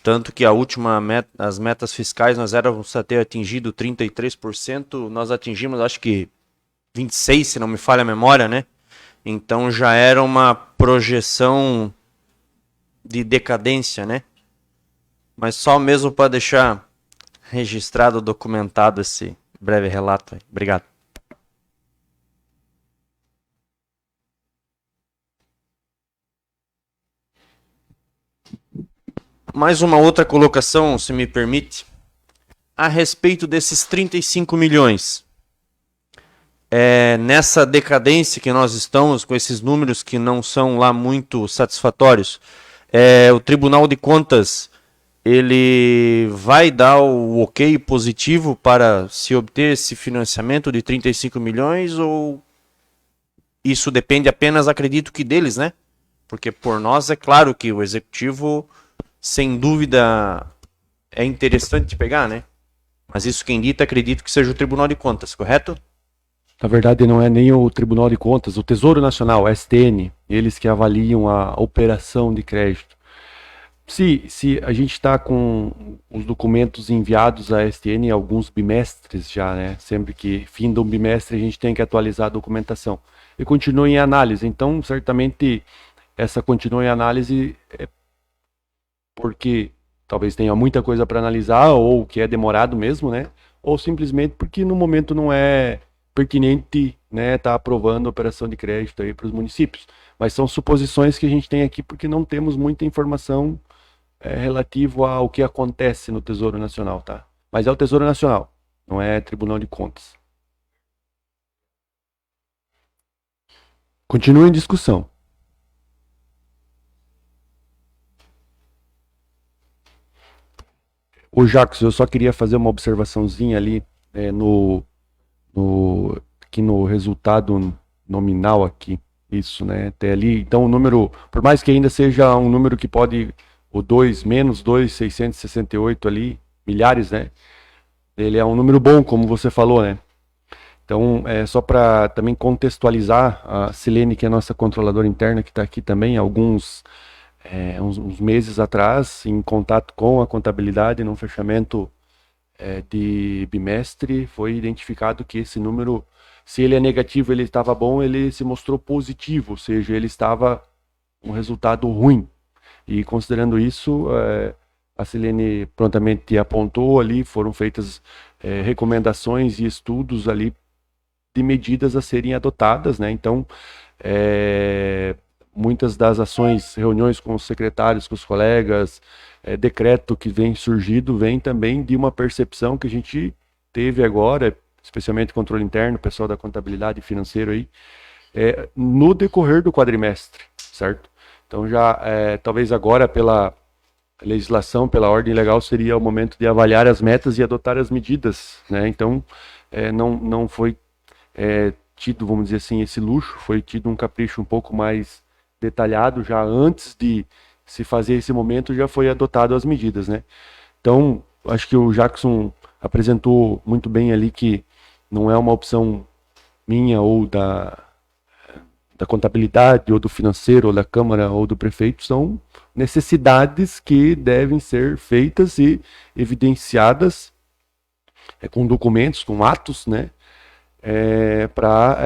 Tanto que as metas fiscais nós éramos a ter atingido 33%, nós atingimos acho que 26%, se não me falha a memória, né? Então já era uma projeção de decadência, né? Mas só mesmo para deixar registrado, documentado esse breve relato aí. Obrigado. Mais uma outra colocação, se me permite, a respeito desses 35 milhões. Nessa decadência que nós estamos, com esses números que não são lá muito satisfatórios, o Tribunal de Contas ele vai dar o ok positivo para se obter esse financiamento de 35 milhões ou isso depende apenas, acredito que deles, né? Porque por nós é claro que o Executivo, sem dúvida, é interessante pegar, né? Mas isso quem dita, acredito que seja o Tribunal de Contas, correto? Na verdade, não é nem o Tribunal de Contas, o Tesouro Nacional, STN, eles que avaliam a operação de crédito. Se a gente está com os documentos enviados à STN alguns bimestres já, né? Sempre que fim de um bimestre a gente tem que atualizar a documentação. E continua em análise, então certamente essa continua em análise porque talvez tenha muita coisa para analisar ou que é demorado mesmo, né? Ou simplesmente porque no momento não é pertinente, né, tá aprovando a operação de crédito aí para os municípios. Mas são suposições que a gente tem aqui porque não temos muita informação relativo ao que acontece no Tesouro Nacional, tá? Mas é o Tesouro Nacional, não é Tribunal de Contas. Continua em discussão. Ô Jacques, eu só queria fazer uma observaçãozinha ali aqui no resultado nominal aqui. Isso, né? Até ali. Então o número, por mais que ainda seja um número que pode, o 2, menos 2,668 ali, milhares, né? Ele é um número bom, como você falou, né? Então, só para também contextualizar, a Silene, que é a nossa controladora interna, que está aqui também, uns meses atrás, em contato com a contabilidade, num fechamento de bimestre, foi identificado que esse número, se ele é negativo, ele estava bom, ele se mostrou positivo, ou seja, ele estava um resultado ruim. E considerando isso, a Silene prontamente apontou ali, foram feitas recomendações e estudos ali de medidas a serem adotadas, né? Então, muitas das ações, reuniões com os secretários, com os colegas, decreto que vem surgido, vem também de uma percepção que a gente teve agora, especialmente controle interno, pessoal da contabilidade financeira aí, no decorrer do quadrimestre, certo? Então já, talvez agora pela legislação, pela ordem legal, seria o momento de avaliar as metas e adotar as medidas, né? Então, não foi tido, vamos dizer assim, esse luxo, foi tido um capricho um pouco mais detalhado, já antes de se fazer esse momento, já foi adotado as medidas, né? Então, acho que o Jackson apresentou muito bem ali que não é uma opção minha ou da contabilidade, ou do financeiro, ou da Câmara, ou do prefeito, são necessidades que devem ser feitas e evidenciadas com documentos, com atos, né? Para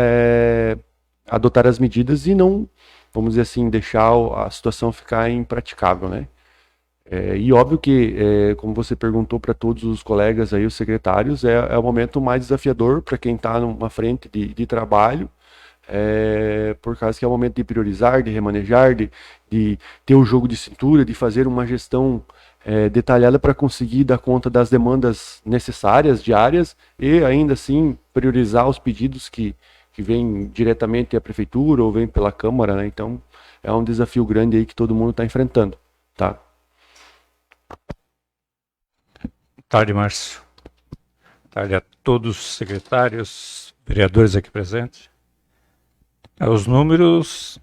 adotar as medidas e não, vamos dizer assim, deixar a situação ficar impraticável, né? E óbvio que, como você perguntou para todos os colegas aí, os secretários, é o momento mais desafiador para quem está numa frente de trabalho, por causa que é o momento de priorizar, de remanejar, de ter o jogo de cintura, de fazer uma gestão detalhada para conseguir dar conta das demandas necessárias, diárias, e ainda assim priorizar os pedidos que vêm diretamente à prefeitura ou vêm pela Câmara, né? Então é um desafio grande aí que todo mundo está enfrentando, tá? Boa tarde, Márcio. Boa tarde a todos os secretários, vereadores aqui presentes. Os números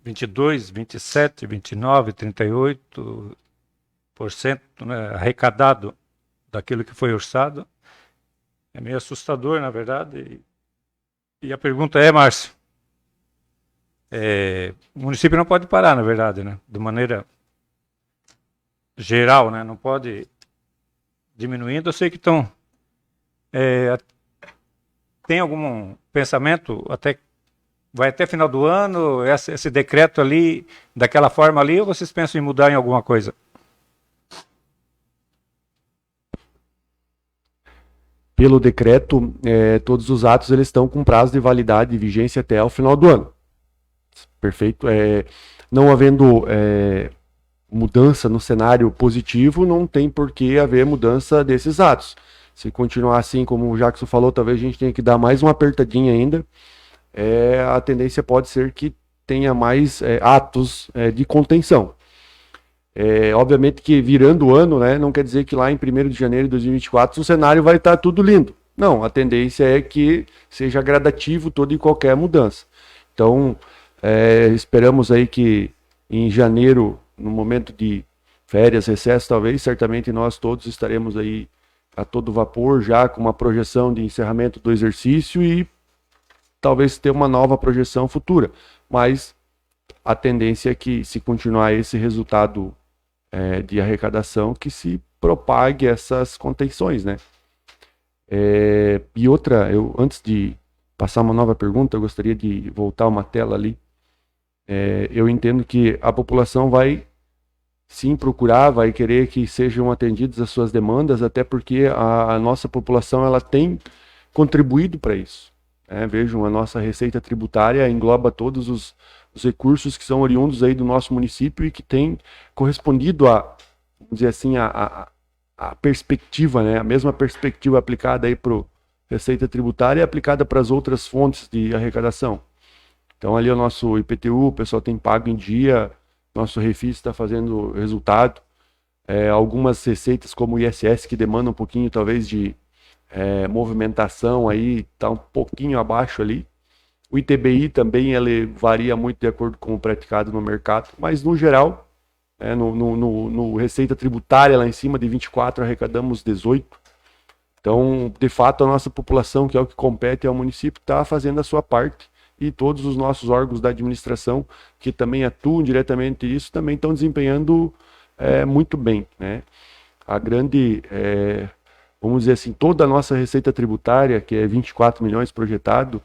22, 27, 29, 38%, né, arrecadado daquilo que foi orçado. É meio assustador, na verdade. E a pergunta é, Márcio, o município não pode parar, na verdade, né? De maneira geral, né? Não pode diminuindo. Eu sei que estão... tem algum pensamento, vai até final do ano, esse decreto ali, daquela forma ali, ou vocês pensam em mudar em alguma coisa? Pelo decreto, todos os atos eles estão com prazo de validade e vigência até o final do ano. Perfeito? Não havendo mudança no cenário positivo, não tem por que haver mudança desses atos. Se continuar assim, como o Jackson falou, talvez a gente tenha que dar mais uma apertadinha ainda. A tendência pode ser que tenha mais atos de contenção. Obviamente que virando o ano, né, não quer dizer que lá em 1º de janeiro de 2024 o cenário vai estar tudo lindo. Não, a tendência é que seja gradativo toda e qualquer mudança. Então, esperamos aí que em janeiro, no momento de férias, recesso, talvez, certamente nós todos estaremos aí a todo vapor, já com uma projeção de encerramento do exercício e talvez ter uma nova projeção futura. Mas a tendência é que, se continuar esse resultado de arrecadação, que se propague essas contenções, né? E outra, antes de passar uma nova pergunta, eu gostaria de voltar uma tela ali. Eu entendo que a população vai sim procurar, vai querer que sejam atendidas as suas demandas, até porque a nossa população ela tem contribuído para isso. Vejam, a nossa receita tributária engloba todos os recursos que são oriundos aí do nosso município e que tem correspondido vamos dizer assim, a perspectiva, né? A mesma perspectiva aplicada aí para a receita tributária é aplicada para as outras fontes de arrecadação. Então ali é o nosso IPTU, o pessoal tem pago em dia, nosso refis está fazendo resultado. Algumas receitas como o ISS que demandam um pouquinho talvez de movimentação aí, está um pouquinho abaixo ali. O ITBI também ele varia muito de acordo com o praticado no mercado, mas no geral, no receita tributária lá em cima de 24 arrecadamos 18. Então, de fato, a nossa população, que é o que compete ao município, está fazendo a sua parte e todos os nossos órgãos da administração que também atuam diretamente nisso também estão desempenhando muito bem, né? A grande, vamos dizer assim, toda a nossa receita tributária, que é 24 milhões projetado,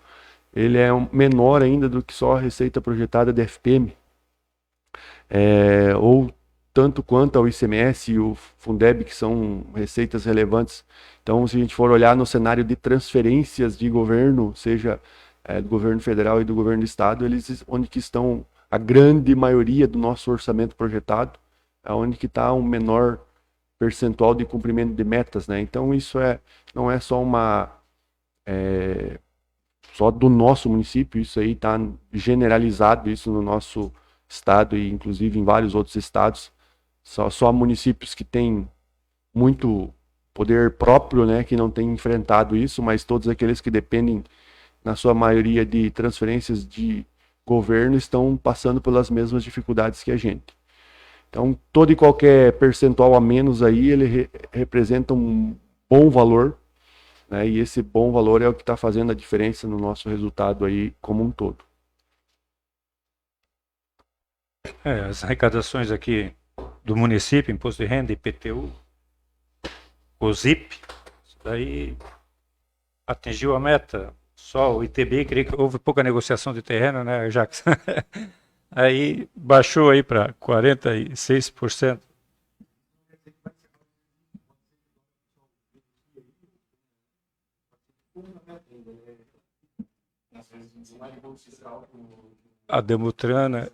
ele é menor ainda do que só a receita projetada da FPM, ou tanto quanto ao ICMS e o Fundeb, que são receitas relevantes. Então, se a gente for olhar no cenário de transferências de governo, seja do governo federal e do governo do estado, eles onde que estão a grande maioria do nosso orçamento projetado, é onde que está um menor percentual de cumprimento de metas, né? Então, isso não é só só do nosso município, isso aí está generalizado, isso no nosso estado e inclusive em vários outros estados. Só municípios que têm muito poder próprio, né, que não têm enfrentado isso, mas todos aqueles que dependem, na sua maioria, de transferências de governo estão passando pelas mesmas dificuldades que a gente. Então, todo e qualquer percentual a menos aí, ele representa um bom valor, né, e esse bom valor é o que está fazendo a diferença no nosso resultado aí como um todo. As arrecadações aqui do município, Imposto de Renda, IPTU, OSIP, isso daí atingiu a meta. Só o ITBI, creio que houve pouca negociação de terreno, né, Jacques? Aí baixou aí para 46%. A Demutrana.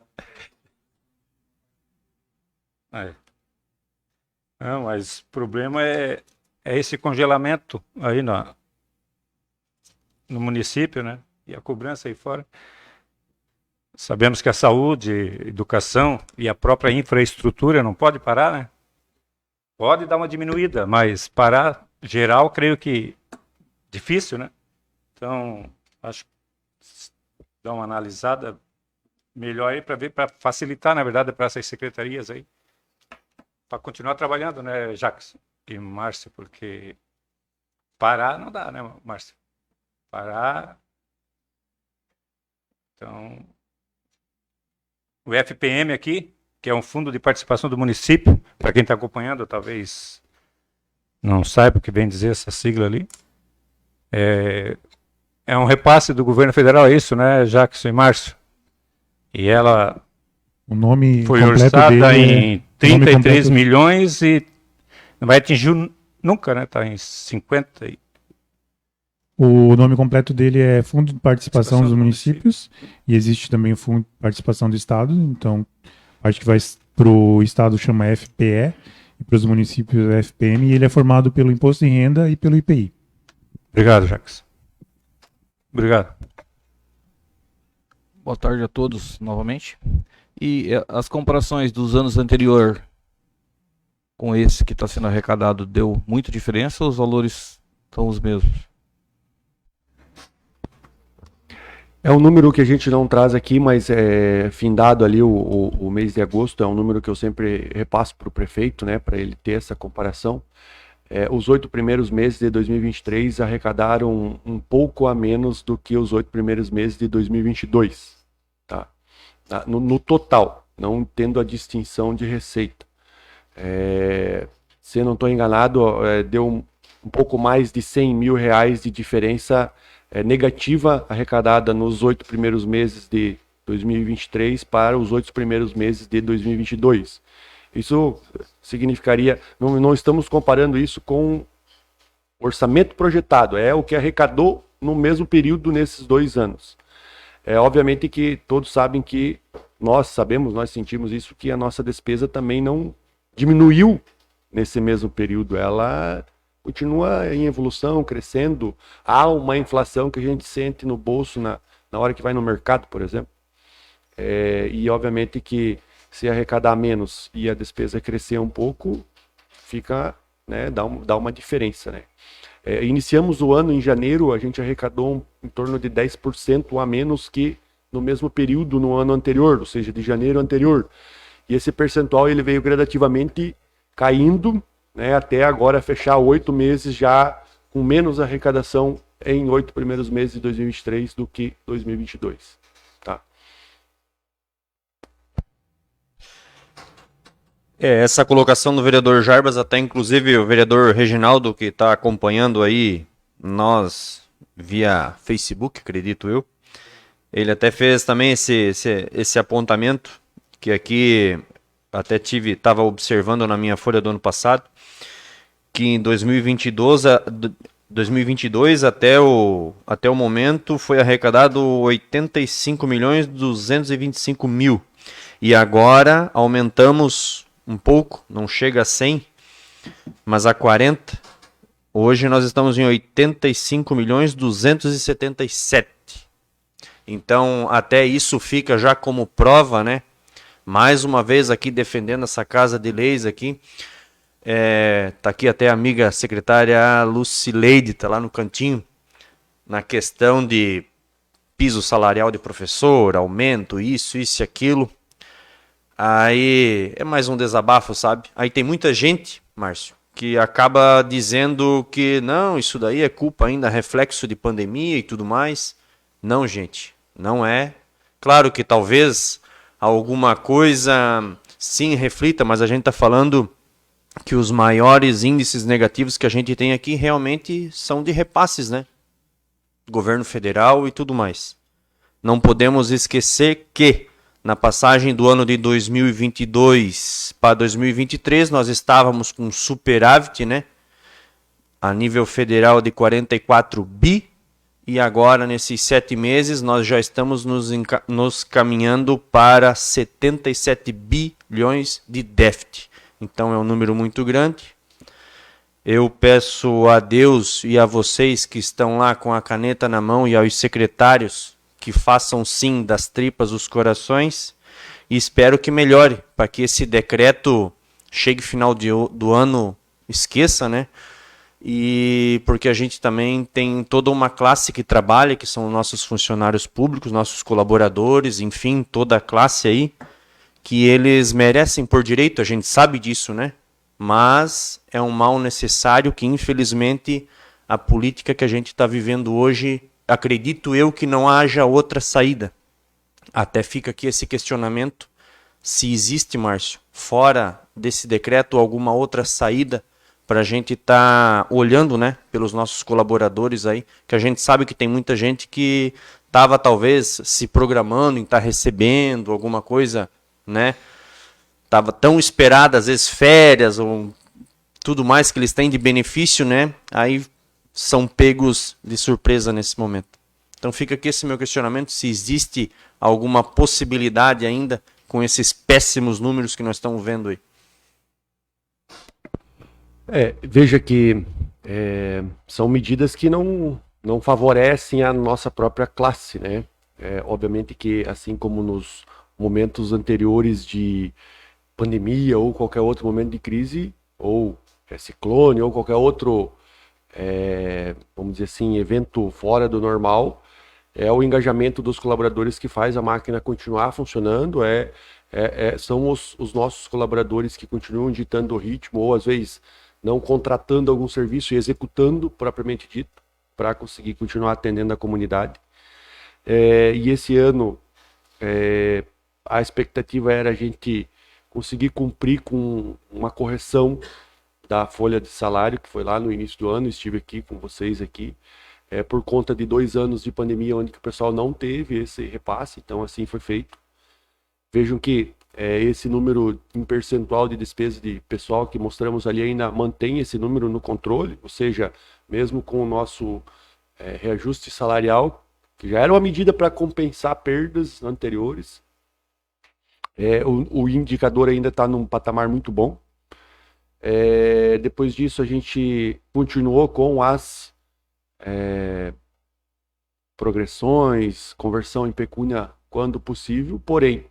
Não, mas o problema é esse congelamento aí no município, né? E a cobrança aí fora. Sabemos que a saúde, educação e a própria infraestrutura não pode parar, né? Pode dar uma diminuída, mas parar geral, creio que difícil, né? Então, acho que dar uma analisada melhor aí para ver, para facilitar, na verdade, para essas secretarias aí, para continuar trabalhando, né, Jacques e Márcio, porque parar não dá, né, Márcio? Parar. Então, o FPM aqui, que é um fundo de participação do município, para quem está acompanhando, talvez não saiba o que vem dizer essa sigla ali, é um repasse do governo federal, é isso, né, Jacques e Márcio? E ela o nome foi completo orçada dele em 33 milhões e não vai atingir nunca, né? Está em 50. O nome completo dele é Fundo de Participação dos Municípios e existe também o Fundo de Participação do Estado. Então, acho que vai para o Estado chama FPE e para os municípios é FPM, e ele é formado pelo Imposto de Renda e pelo IPI. Obrigado, Jacques. Obrigado. Boa tarde a todos novamente. E as comparações dos anos anteriores com esse que está sendo arrecadado deu muita diferença ou os valores são os mesmos? É um número que a gente não traz aqui, mas findado ali o mês de agosto, é um número que eu sempre repasso para o prefeito, né, para ele ter essa comparação. Os 8 primeiros meses de 2023 arrecadaram um pouco a menos do que os 8 primeiros meses de 2022, tá? No total, não tendo a distinção de receita. Se eu não estou enganado, deu um pouco mais de 100 mil reais de diferença negativa arrecadada nos 8 primeiros meses de 2023 para os 8 primeiros meses de 2022. Isso significaria, não estamos comparando isso com orçamento projetado, é o que arrecadou no mesmo período nesses 2 anos. Obviamente que todos sabem que nós sentimos isso, que a nossa despesa também não diminuiu nesse mesmo período, ela continua em evolução, crescendo, há uma inflação que a gente sente no bolso na hora que vai no mercado, por exemplo. E obviamente que se arrecadar menos e a despesa crescer um pouco, fica, né, dá uma diferença, né? Iniciamos o ano em janeiro, a gente arrecadou em torno de 10% a menos que no mesmo período no ano anterior, ou seja, de janeiro anterior. E esse percentual ele veio gradativamente caindo, né, até agora fechar 8 meses já com menos arrecadação em 8 primeiros meses de 2023 do que 2022. Tá? Essa colocação do vereador Jarbas, até inclusive o vereador Reginaldo, que está acompanhando aí nós via Facebook, acredito eu, ele até fez também esse apontamento, que aqui até estava observando na minha folha do ano passado, que em 2022 até o momento foi arrecadado 85.225.000. E agora aumentamos um pouco, não chega a 100, mas a 40. Hoje nós estamos em 85.277. Então, até isso fica já como prova, né? Mais uma vez aqui defendendo essa casa de leis aqui. Tá aqui até a amiga secretária Lucileide, tá lá no cantinho, na questão de piso salarial de professor, aumento, isso e aquilo. Aí é mais um desabafo, sabe? Aí tem muita gente, Márcio, que acaba dizendo que não, isso daí é culpa ainda, reflexo de pandemia e tudo mais. Não, gente, não é. Claro que talvez alguma coisa sim reflita, mas a gente está falando que os maiores índices negativos que a gente tem aqui realmente são de repasses, né? Governo federal e tudo mais. Não podemos esquecer que na passagem do ano de 2022 para 2023, nós estávamos com superávit, né? A nível federal de 44 bi. E agora, nesses 7 meses, nós já estamos nos caminhando para 77 bilhões de déficit. Então é um número muito grande. Eu peço a Deus e a vocês que estão lá com a caneta na mão e aos secretários que façam sim das tripas os corações e espero que melhore, para que esse decreto chegue final do ano, esqueça, né? E porque a gente também tem toda uma classe que trabalha, que são nossos funcionários públicos, nossos colaboradores, enfim, toda a classe aí, que eles merecem por direito, a gente sabe disso, né? Mas é um mal necessário que, infelizmente, a política que a gente está vivendo hoje, acredito eu que não haja outra saída. Até fica aqui esse questionamento, se existe, Márcio, fora desse decreto, alguma outra saída para a gente estar olhando, né, pelos nossos colaboradores aí, que a gente sabe que tem muita gente que estava talvez se programando em estar recebendo alguma coisa, né, estava tão esperada, às vezes férias ou tudo mais que eles têm de benefício, né, aí são pegos de surpresa nesse momento. Então fica aqui esse meu questionamento, se existe alguma possibilidade ainda com esses péssimos números que nós estamos vendo aí. Veja que são medidas que não favorecem a nossa própria classe, né? Obviamente que, assim como nos momentos anteriores de pandemia ou qualquer outro momento de crise, ou ciclone, ou qualquer outro, vamos dizer assim, evento fora do normal, é o engajamento dos colaboradores que faz a máquina continuar funcionando, são os nossos colaboradores que continuam ditando o ritmo, ou às vezes não contratando algum serviço e executando, propriamente dito, para conseguir continuar atendendo a comunidade. E esse ano, a expectativa era a gente conseguir cumprir com uma correção da folha de salário, que foi lá no início do ano, estive aqui com vocês aqui, por conta de 2 anos de pandemia, onde o pessoal não teve esse repasse, então assim foi feito. Vejam que esse número em percentual de despesa de pessoal que mostramos ali ainda mantém esse número no controle, ou seja, mesmo com o nosso reajuste salarial, que já era uma medida para compensar perdas anteriores, o indicador ainda está num patamar muito bom. Depois disso a gente continuou com as progressões, conversão em pecúnia quando possível, porém,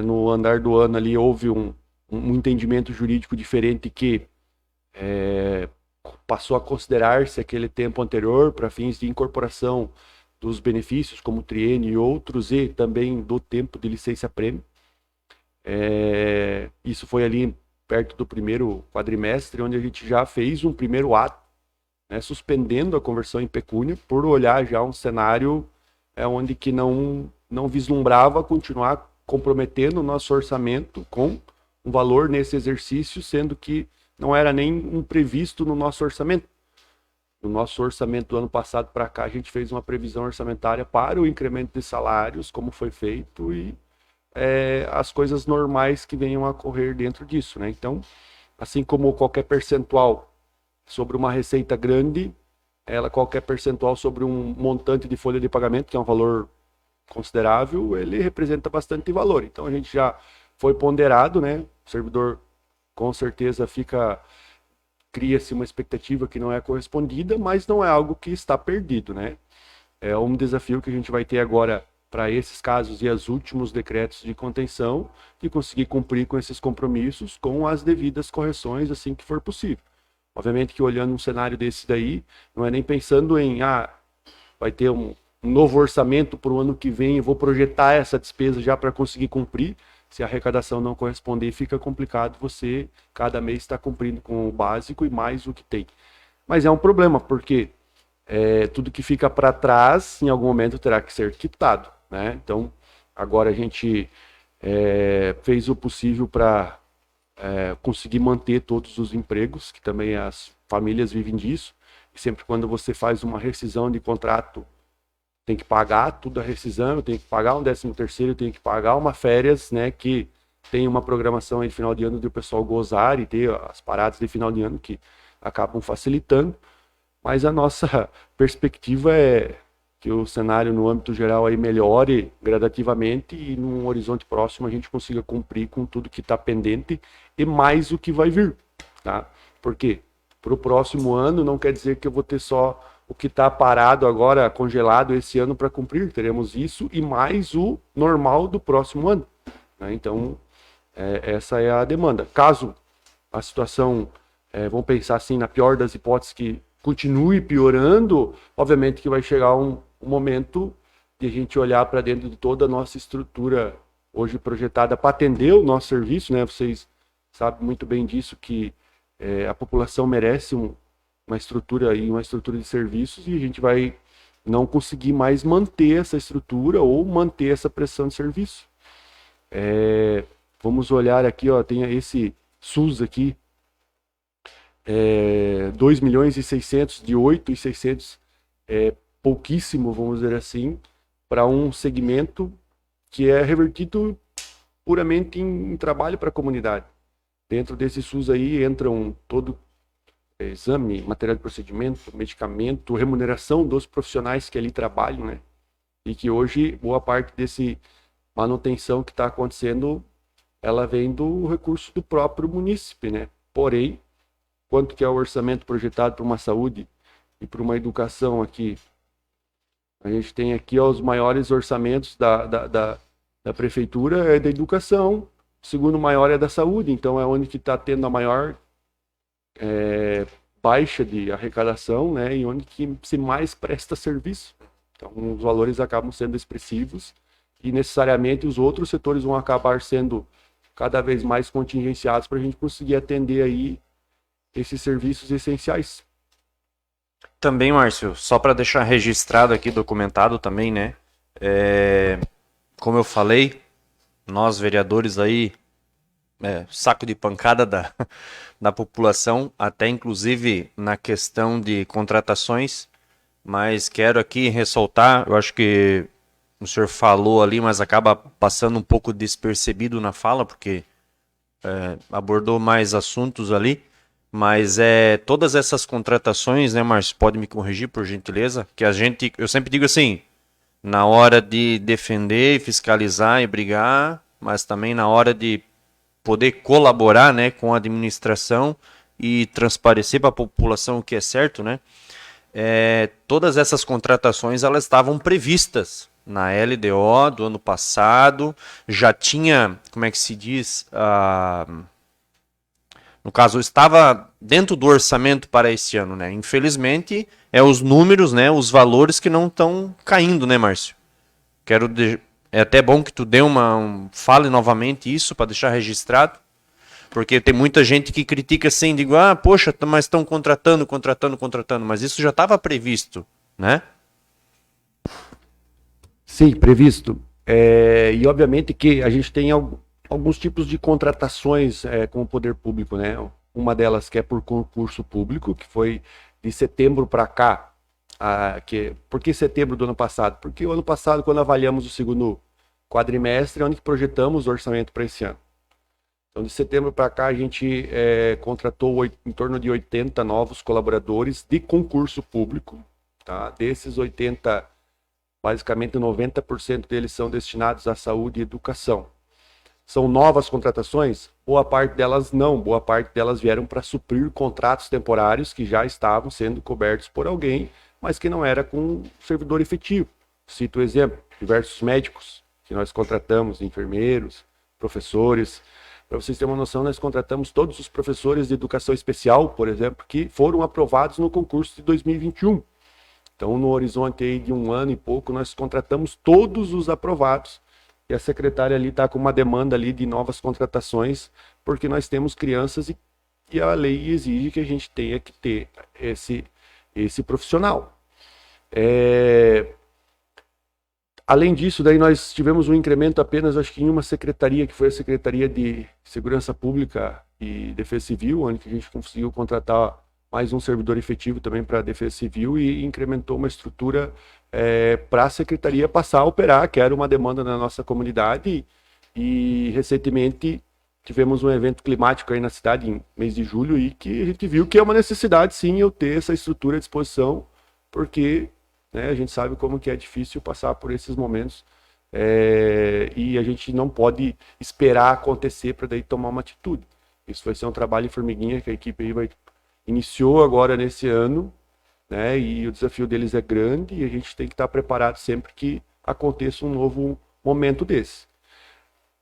no andar do ano ali houve um entendimento jurídico diferente que passou a considerar-se aquele tempo anterior para fins de incorporação dos benefícios, como triênio e outros, e também do tempo de licença-prêmio. Isso foi ali perto do primeiro quadrimestre, onde a gente já fez um primeiro ato, né, suspendendo a conversão em pecúnia, por olhar já um cenário onde que não vislumbrava continuar comprometendo o nosso orçamento com um valor nesse exercício, sendo que não era nem um previsto no nosso orçamento. No nosso orçamento do ano passado para cá, a gente fez uma previsão orçamentária para o incremento de salários, como foi feito, e as coisas normais que venham a ocorrer dentro disso, né? Então, assim como qualquer percentual sobre uma receita grande, qualquer percentual sobre um montante de folha de pagamento, que é um valor considerável, ele representa bastante valor. Então, a gente já foi ponderado, né? O servidor, com certeza, cria-se uma expectativa que não é correspondida, mas não é algo que está perdido, né? É um desafio que a gente vai ter agora para esses casos e os últimos decretos de contenção, de conseguir cumprir com esses compromissos com as devidas correções assim que for possível. Obviamente que olhando um cenário desse daí, não é nem pensando em vai ter um novo orçamento para o ano que vem, eu vou projetar essa despesa já para conseguir cumprir. Se a arrecadação não corresponder, fica complicado você, cada mês, estar cumprindo com o básico e mais o que tem. Mas é um problema, porque tudo que fica para trás, em algum momento, terá que ser quitado, né? Então, agora a gente fez o possível para conseguir manter todos os empregos, que também as famílias vivem disso. E sempre quando você faz uma rescisão de contrato, tem que pagar tudo a rescisão, tem que pagar um 13º, tem que pagar uma férias, né, que tem uma programação aí de final de ano de o pessoal gozar e ter as paradas de final de ano que acabam facilitando, mas a nossa perspectiva é que o cenário no âmbito geral aí melhore gradativamente e num horizonte próximo a gente consiga cumprir com tudo que está pendente e mais o que vai vir, tá? Porque para o próximo ano não quer dizer que eu vou ter só o que está parado agora, congelado esse ano para cumprir. Teremos isso e mais o normal do próximo ano, né? Então, essa é a demanda. Caso a situação, vamos pensar assim, na pior das hipóteses, que continue piorando, obviamente que vai chegar um momento de a gente olhar para dentro de toda a nossa estrutura hoje projetada para atender o nosso serviço, né? Vocês sabem muito bem disso, que a população merece uma estrutura de serviços, e a gente vai não conseguir mais manter essa estrutura ou manter essa pressão de serviço. Vamos olhar aqui, tem esse SUS aqui, 2.600.000 de 8.600 pouquíssimo, vamos dizer assim, para um segmento que é revertido puramente em trabalho para a comunidade. Dentro desse SUS aí entram todo exame, material de procedimento, medicamento, remuneração dos profissionais que ali trabalham, né? E que hoje boa parte desse manutenção que está acontecendo, ela vem do recurso do próprio munícipe, né? Porém, quanto que é o orçamento projetado para uma saúde e para uma educação aqui? A gente tem aqui os maiores orçamentos da prefeitura da educação, o segundo maior é da saúde, então é onde que está tendo a maior baixa de arrecadação, né, e onde que se mais presta serviço. Então os valores acabam sendo expressivos e necessariamente os outros setores vão acabar sendo cada vez mais contingenciados para a gente conseguir atender aí esses serviços essenciais. Também, Márcio, só para deixar registrado aqui, documentado também, né? Como eu falei, nós vereadores aí, saco de pancada da população, até inclusive na questão de contratações, mas quero aqui ressaltar, eu acho que o senhor falou ali, mas acaba passando um pouco despercebido na fala, porque abordou mais assuntos ali, mas todas essas contratações, né, Márcio, pode me corrigir por gentileza, que eu sempre digo assim, na hora de defender, fiscalizar e brigar, mas também na hora de poder colaborar, né, com a administração e transparecer para a população o que é certo, né? todas essas contratações elas estavam previstas na LDO do ano passado, já tinha, como é que se diz, no caso, estava dentro do orçamento para esse ano, né? Infelizmente, os números, né, os valores que não estão caindo, né, Márcio? É até bom que tu fale novamente isso para deixar registrado, porque tem muita gente que critica assim, digo, poxa, mas estão contratando, mas isso já estava previsto, né? Sim, previsto. E obviamente que a gente tem alguns tipos de contratações com o poder público, né? Uma delas que é por concurso público, que foi de setembro para cá. Por que setembro do ano passado? Porque o ano passado, quando avaliamos o segundo quadrimestre, é onde projetamos o orçamento para esse ano. Então, de setembro para cá, a gente contratou em torno de 80 novos colaboradores de concurso público. Tá? Desses 80, basicamente 90% deles são destinados à saúde e educação. São novas contratações? Boa parte delas não. Boa parte delas vieram para suprir contratos temporários que já estavam sendo cobertos por alguém, mas que não era com servidor efetivo. Cito o exemplo, diversos médicos que nós contratamos, enfermeiros, professores. Para vocês terem uma noção, nós contratamos todos os professores de educação especial, por exemplo, que foram aprovados no concurso de 2021. Então, no horizonte aí de 1 ano e pouco, nós contratamos todos os aprovados. E a secretária ali está com uma demanda ali de novas contratações, porque nós temos crianças e a lei exige que a gente tenha que ter esse profissional. Além disso, daí nós tivemos um incremento apenas, acho que em uma secretaria, que foi a Secretaria de Segurança Pública e Defesa Civil, onde a gente conseguiu contratar mais um servidor efetivo também para a Defesa Civil e incrementou uma estrutura para a Secretaria passar a operar, que era uma demanda na nossa comunidade. E recentemente tivemos um evento climático aí na cidade, em mês de julho, e que a gente viu que é uma necessidade, sim, eu ter essa estrutura à disposição, porque a gente sabe como que é difícil passar por esses momentos e a gente não pode esperar acontecer para daí tomar uma atitude. Isso vai ser um trabalho em formiguinha que a equipe aí iniciou agora nesse ano, né? E o desafio deles é grande e a gente tem que estar preparado sempre que aconteça um novo momento desse.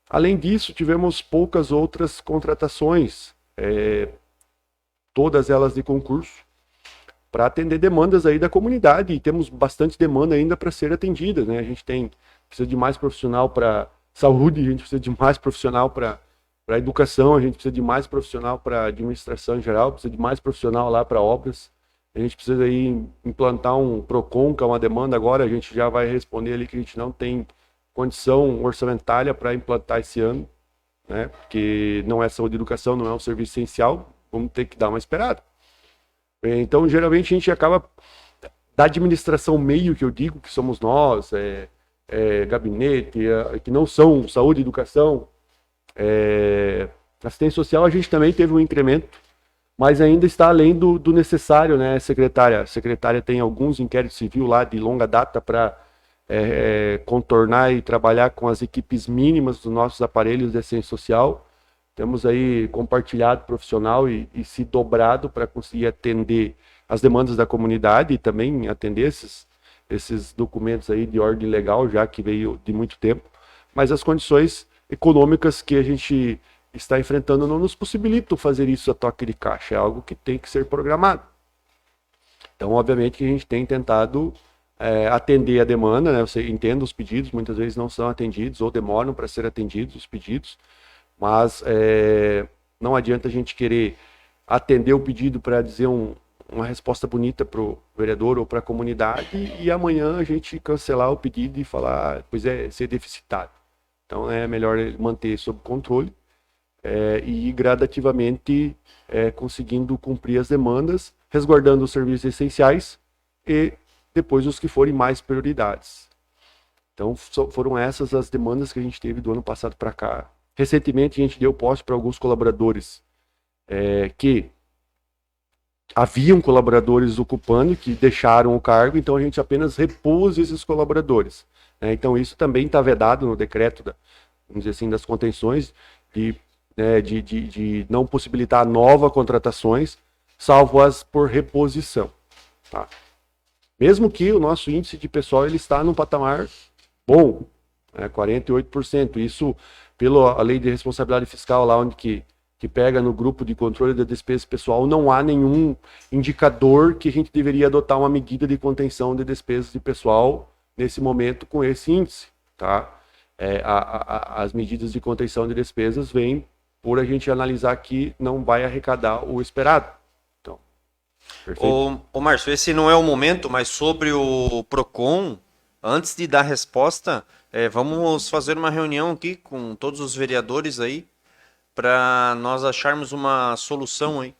Além disso, tivemos poucas outras contratações, todas elas de concurso, para atender demandas aí da comunidade, e temos bastante demanda ainda para ser atendida, né? A gente precisa de mais profissional para saúde, a gente precisa de mais profissional para educação, a gente precisa de mais profissional para administração em geral, precisa de mais profissional lá para obras, a gente precisa aí implantar um PROCON, que é uma demanda agora, a gente já vai responder ali que a gente não tem condição orçamentária para implantar esse ano, né? Porque não é saúde e educação, não é um serviço essencial, vamos ter que dar uma esperada. Então, geralmente, a gente acaba, da administração meio, que eu digo, que somos nós, gabinete, que não são saúde e educação, assistência social, a gente também teve um incremento, mas ainda está além do necessário, né, secretária? A secretária tem alguns inquéritos civil lá de longa data para contornar e trabalhar com as equipes mínimas dos nossos aparelhos de assistência social. Temos aí compartilhado profissional e se dobrado para conseguir atender as demandas da comunidade e também atender esses documentos aí de ordem legal, já que veio de muito tempo. Mas as condições econômicas que a gente está enfrentando não nos possibilitam fazer isso a toque de caixa, é algo que tem que ser programado. Então, obviamente, que a gente tem tentado atender a demanda, né? Você entende os pedidos, muitas vezes não são atendidos ou demoram para ser atendidos os pedidos, mas não adianta a gente querer atender o pedido para dizer uma resposta bonita para o vereador ou para a comunidade e amanhã a gente cancelar o pedido e falar, pois ser deficitário. Então é melhor manter sob controle e ir gradativamente conseguindo cumprir as demandas, resguardando os serviços essenciais e depois os que forem mais prioridades. Então foram essas as demandas que a gente teve do ano passado para cá. Recentemente, a gente deu posse para alguns colaboradores que haviam colaboradores ocupando, que deixaram o cargo, então a gente apenas repôs esses colaboradores. Então, isso também está vedado no decreto, vamos dizer assim, das contenções, de não possibilitar novas contratações, salvo as por reposição. Tá? Mesmo que o nosso índice de pessoal ele está num patamar bom, 48%. Isso, pela lei de responsabilidade fiscal, lá onde que pega no grupo de controle da despesa pessoal, não há nenhum indicador que a gente deveria adotar uma medida de contenção de despesas de pessoal nesse momento com esse índice, tá? As medidas de contenção de despesas vêm por a gente analisar que não vai arrecadar o esperado. Então, perfeito. Ô Márcio, esse não é o momento, mas sobre o PROCON, antes de dar resposta, vamos fazer uma reunião aqui com todos os vereadores aí, para nós acharmos uma solução aí.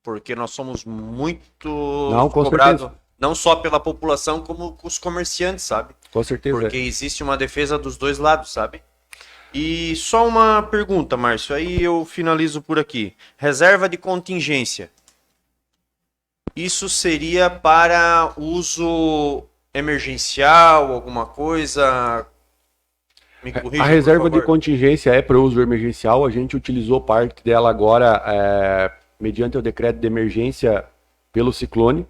Porque nós somos muito cobrados, não só pela população, como com os comerciantes, sabe? Com certeza. Porque existe uma defesa dos dois lados, sabe? E só uma pergunta, Márcio, aí eu finalizo por aqui. Reserva de contingência. Isso seria para uso emergencial, alguma coisa? Me corrija, a reserva por de favor. contingência é para uso emergencial. A gente utilizou parte dela agora mediante o decreto de emergência pelo ciclone.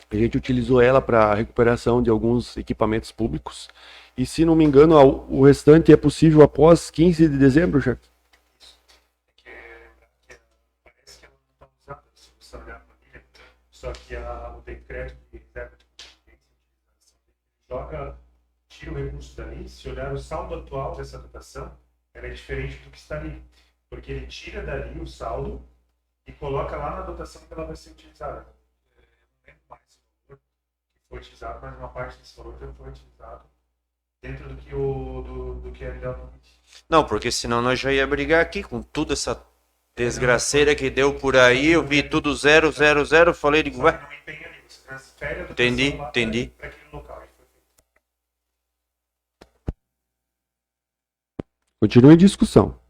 A gente utilizou ela para a recuperação de alguns equipamentos públicos. E se não me engano, o restante é possível após 15 de dezembro, já? Parece que ela não está usada essa solução da família, só que o decreto de reserva de contingência tira o recurso dali. Se olhar o saldo atual dessa dotação, ela é diferente do que está ali, porque ele tira dali o saldo e coloca lá na dotação que ela vai ser utilizada. Eu não lembro mais o valor que foi utilizado, mas uma parte desse valor já foi utilizado dentro do que é legalmente. Não, porque senão nós já ia brigar aqui com toda essa desgraceira que deu por aí. Eu vi tudo 0, 0, 0. Falei, digo, Não ué. empenha ali, você transfere a dotação Entendi, lá entendi. para aquele local. Continua em discussão.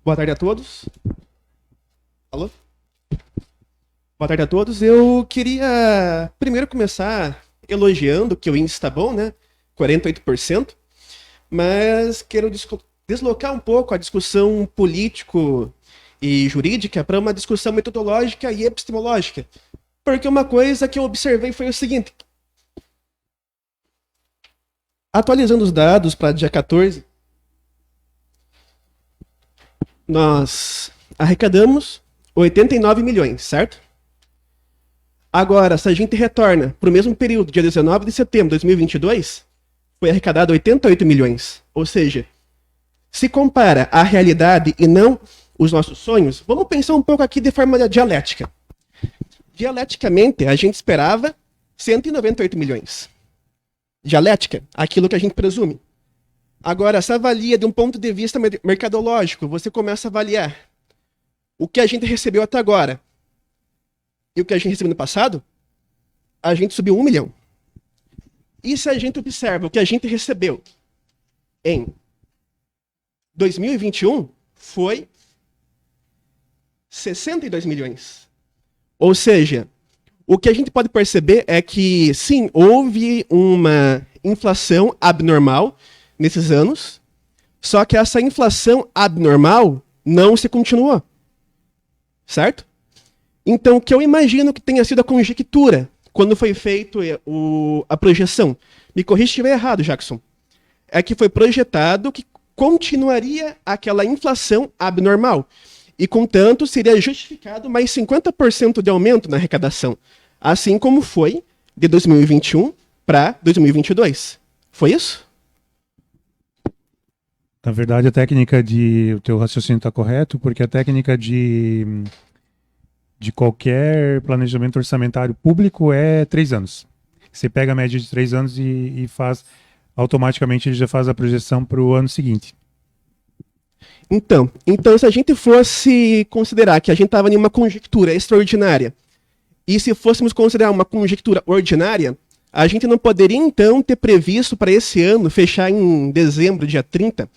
Boa tarde a todos. Alô? Boa tarde a todos. Eu queria primeiro começar elogiando que o índice está bom, né? 48%. Mas quero deslocar um pouco a discussão político e jurídica para uma discussão metodológica e epistemológica. Porque uma coisa que eu observei foi o seguinte. Atualizando os dados para dia 14, nós arrecadamos 89 milhões, certo? Agora, se a gente retorna para o mesmo período, dia 19 de setembro de 2022, foi arrecadado 88 milhões. Ou seja, se compara a realidade e não os nossos sonhos, vamos pensar um pouco aqui de forma dialética. Dialeticamente, a gente esperava 198 milhões. Dialética, aquilo que a gente presume. Agora, se avalia de um ponto de vista mercadológico, você começa a avaliar o que a gente recebeu até agora e o que a gente recebeu no passado, a gente subiu 1 milhão. E se a gente observa o que a gente recebeu em 2021, foi 62 milhões. Ou seja, o que a gente pode perceber é que, sim, houve uma inflação abnormal nesses anos, só que essa inflação abnormal não se continuou. Certo? Então, o que eu imagino que tenha sido a conjectura quando foi feito a projeção, me corrija se estiver errado, Jackson, é que foi projetado que continuaria aquela inflação abnormal. E, contanto, seria justificado mais 50% de aumento na arrecadação, assim como foi de 2021 para 2022. Foi isso? Na verdade, o teu raciocínio está correto, porque a técnica de qualquer planejamento orçamentário público é 3 anos. Você pega a média de 3 anos e faz, automaticamente ele já faz a projeção para o ano seguinte. Então, se a gente fosse considerar que a gente estava em uma conjectura extraordinária, e se fôssemos considerar uma conjectura ordinária, a gente não poderia, então, ter previsto para esse ano, fechar em dezembro, dia 30,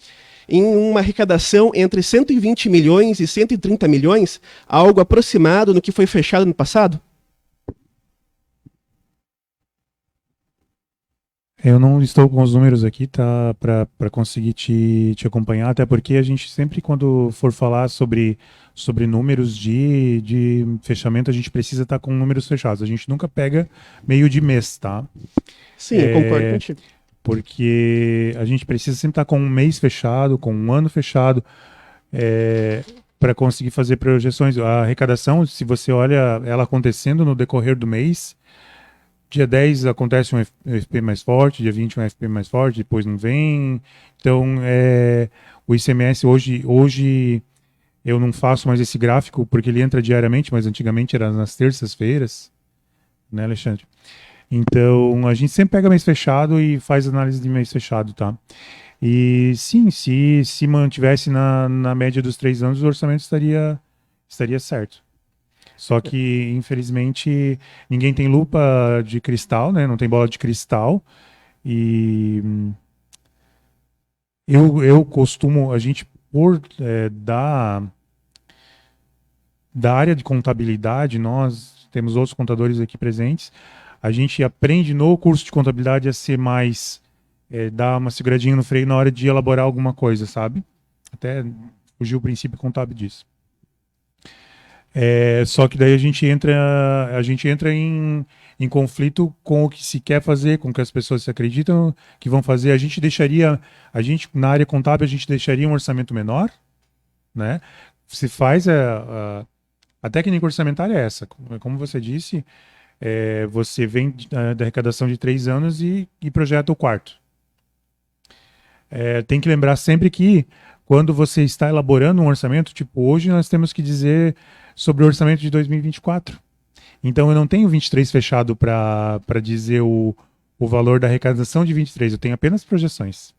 em uma arrecadação entre 120 milhões e 130 milhões, algo aproximado no que foi fechado no passado? Eu não estou com os números aqui, tá, para conseguir te acompanhar, até porque a gente sempre, quando for falar sobre números de fechamento, a gente precisa estar com números fechados. A gente nunca pega meio de mês, tá? Sim, eu concordo contigo. Porque a gente precisa sempre estar com um mês fechado, com um ano fechado, para conseguir fazer projeções. A arrecadação, se você olha ela acontecendo no decorrer do mês, dia 10 acontece um FP mais forte, dia 20 um FP mais forte, depois não vem. Então, o ICMS hoje eu não faço mais esse gráfico porque ele entra diariamente, mas antigamente era nas terças-feiras, né, Alexandre? Então, a gente sempre pega mês fechado e faz análise de mês fechado, tá? E sim, se mantivesse na média dos 3 anos, o orçamento estaria certo. Só que, infelizmente, ninguém tem lupa de cristal, né? Não tem bola de cristal. E eu costumo, a gente, da área de contabilidade, nós temos outros contadores aqui presentes, a gente aprende no curso de contabilidade a ser mais, dar uma seguradinha no freio na hora de elaborar alguma coisa, sabe? Até fugiu o princípio contábil disso. Só que daí a gente entra em conflito com o que se quer fazer, com o que as pessoas se acreditam que vão fazer. A gente na área contábil, a gente deixaria um orçamento menor, né? Se faz a técnica orçamentária é essa. Como você disse, você vem da arrecadação de 3 anos e projeta o quarto. Tem que lembrar sempre que quando você está elaborando um orçamento, tipo hoje nós temos que dizer sobre o orçamento de 2024. Então eu não tenho 23 fechado para dizer o valor da arrecadação de 23, eu tenho apenas projeções.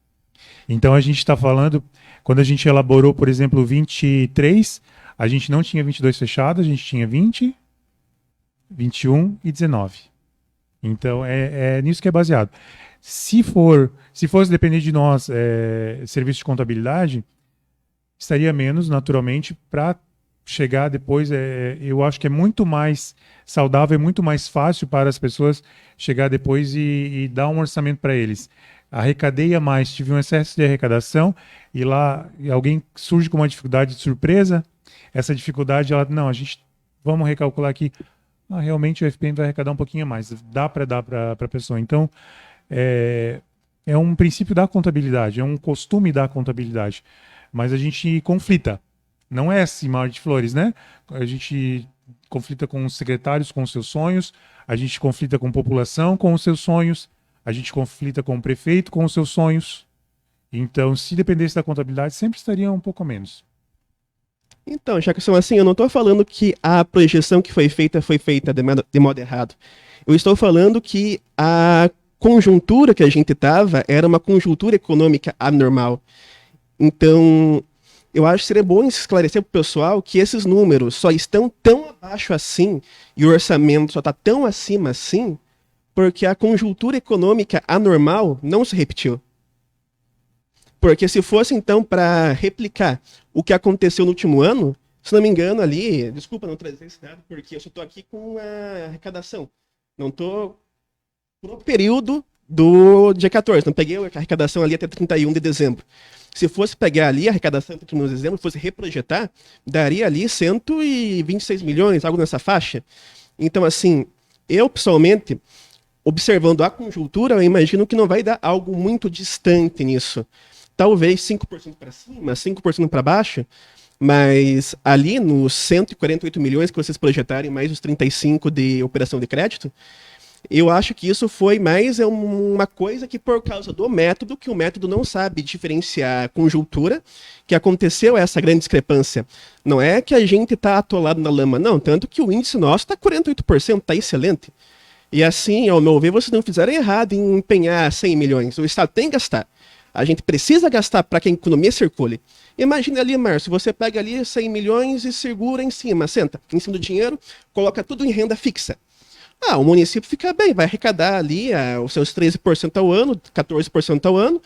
Então a gente está falando, quando a gente elaborou, por exemplo, 23, a gente não tinha 22 fechado, a gente tinha 20, 21 e 19. Então é nisso que é baseado. Se fosse depender de nós, serviço de contabilidade, estaria menos, naturalmente, para chegar depois. Eu acho que é muito mais saudável, é muito mais fácil para as pessoas chegar depois e dar um orçamento para eles. Arrecadei a mais, tive um excesso de arrecadação e lá alguém surge com uma dificuldade de surpresa. Essa dificuldade, não, vamos recalcular aqui. Realmente o FPM vai arrecadar um pouquinho a mais. Dá para dar para a pessoa. Então, é um princípio da contabilidade, é um costume da contabilidade. Mas a gente conflita. Não é assim, mar de flores, né? A gente conflita com os secretários, com os seus sonhos. A gente conflita com a população, com os seus sonhos. A gente conflita com o prefeito, com os seus sonhos. Então, se dependesse da contabilidade, sempre estaria um pouco a menos. Então, já que são assim, eu não estou falando que a projeção que foi feita de modo errado. Eu estou falando que a conjuntura que a gente estava era uma conjuntura econômica anormal. Então, eu acho que seria bom esclarecer para o pessoal que esses números só estão tão abaixo assim e o orçamento só está tão acima assim porque a conjuntura econômica anormal não se repetiu. Porque se fosse, então, para replicar o que aconteceu no último ano, se não me engano ali, desculpa não trazer esse dado, porque eu só estou aqui com a arrecadação. Não estou no período do dia 14, não peguei a arrecadação ali até 31 de dezembro. Se fosse pegar ali a arrecadação até 31 de dezembro, fosse reprojetar, daria ali 126 milhões, algo nessa faixa. Então, assim, eu pessoalmente, observando a conjuntura, eu imagino que não vai dar algo muito distante nisso. Talvez 5% para cima, 5% para baixo, mas ali nos 148 milhões que vocês projetarem, mais os 35 de operação de crédito, eu acho que isso foi mais uma coisa que por causa do método, que o método não sabe diferenciar a conjuntura, que aconteceu essa grande discrepância. Não é que a gente está atolado na lama, não, tanto que o índice nosso está 48%, está excelente. E assim, ao meu ver, vocês não fizeram errado em empenhar 100 milhões, o Estado tem que gastar. A gente precisa gastar para que a economia circule. Imagina ali, Márcio, você pega ali 100 milhões e segura em cima, senta em cima do dinheiro, coloca tudo em renda fixa. O município fica bem, vai arrecadar ali os seus 13% ao ano, 14% ao ano,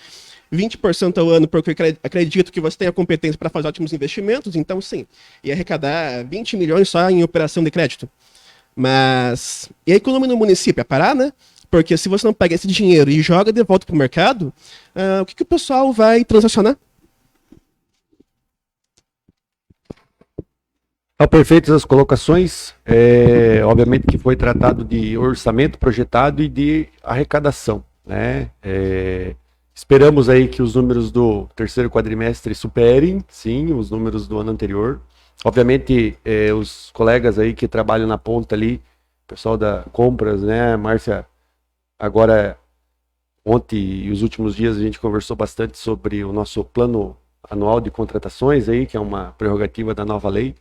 20% ao ano, porque eu acredito que você tem a competência para fazer ótimos investimentos, então sim, ia arrecadar 20 milhões só em operação de crédito. Mas, e a economia no município? Ia parar, né? Porque se você não pega esse dinheiro e joga de volta para o mercado, o que o pessoal vai transacionar? Perfeitas as colocações. Obviamente que foi tratado de orçamento projetado e de arrecadação, né? Esperamos aí que os números do terceiro quadrimestre superem, sim, os números do ano anterior. Obviamente, os colegas aí que trabalham na ponta ali, pessoal da compras, né, Márcia, agora, ontem e os últimos dias a gente conversou bastante sobre o nosso plano anual de contratações aí, que é uma prerrogativa da nova lei.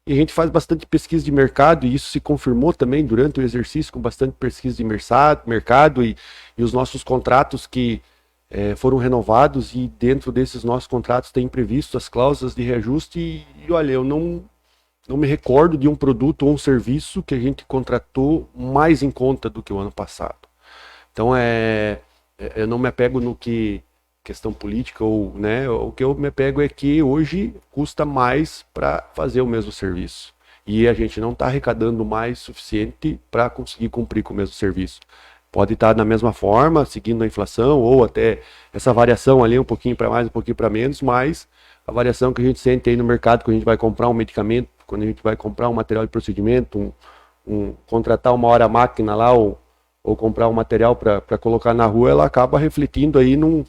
E a gente faz bastante pesquisa de mercado, e isso se confirmou também durante o exercício, com bastante pesquisa de mercado e os nossos contratos que foram renovados, e dentro desses nossos contratos tem previsto as cláusulas de reajuste, e olha, eu não me recordo de um produto ou um serviço que a gente contratou mais em conta do que o ano passado. Então, eu não me apego no que questão política, ou, né, o que eu me apego é que hoje custa mais para fazer o mesmo serviço. E a gente não está arrecadando mais suficiente para conseguir cumprir com o mesmo serviço. Pode estar da mesma forma, seguindo a inflação, ou até essa variação ali, um pouquinho para mais, um pouquinho para menos, mas a variação que a gente sente aí no mercado, quando a gente vai comprar um medicamento, quando a gente vai comprar um material de procedimento, contratar uma hora máquina lá, ou comprar um material para colocar na rua, ela acaba refletindo aí num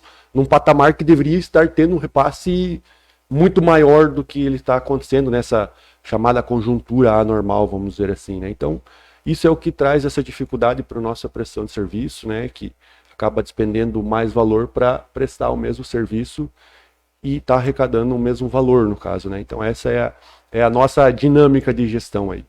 patamar que deveria estar tendo um repasse muito maior do que ele está acontecendo nessa chamada conjuntura anormal, vamos dizer assim, né? Então, isso é o que traz essa dificuldade para a nossa prestação de serviço, né? Que acaba despendendo mais valor para prestar o mesmo serviço e está arrecadando o mesmo valor, no caso, né? Então, essa é a nossa dinâmica de gestão aí.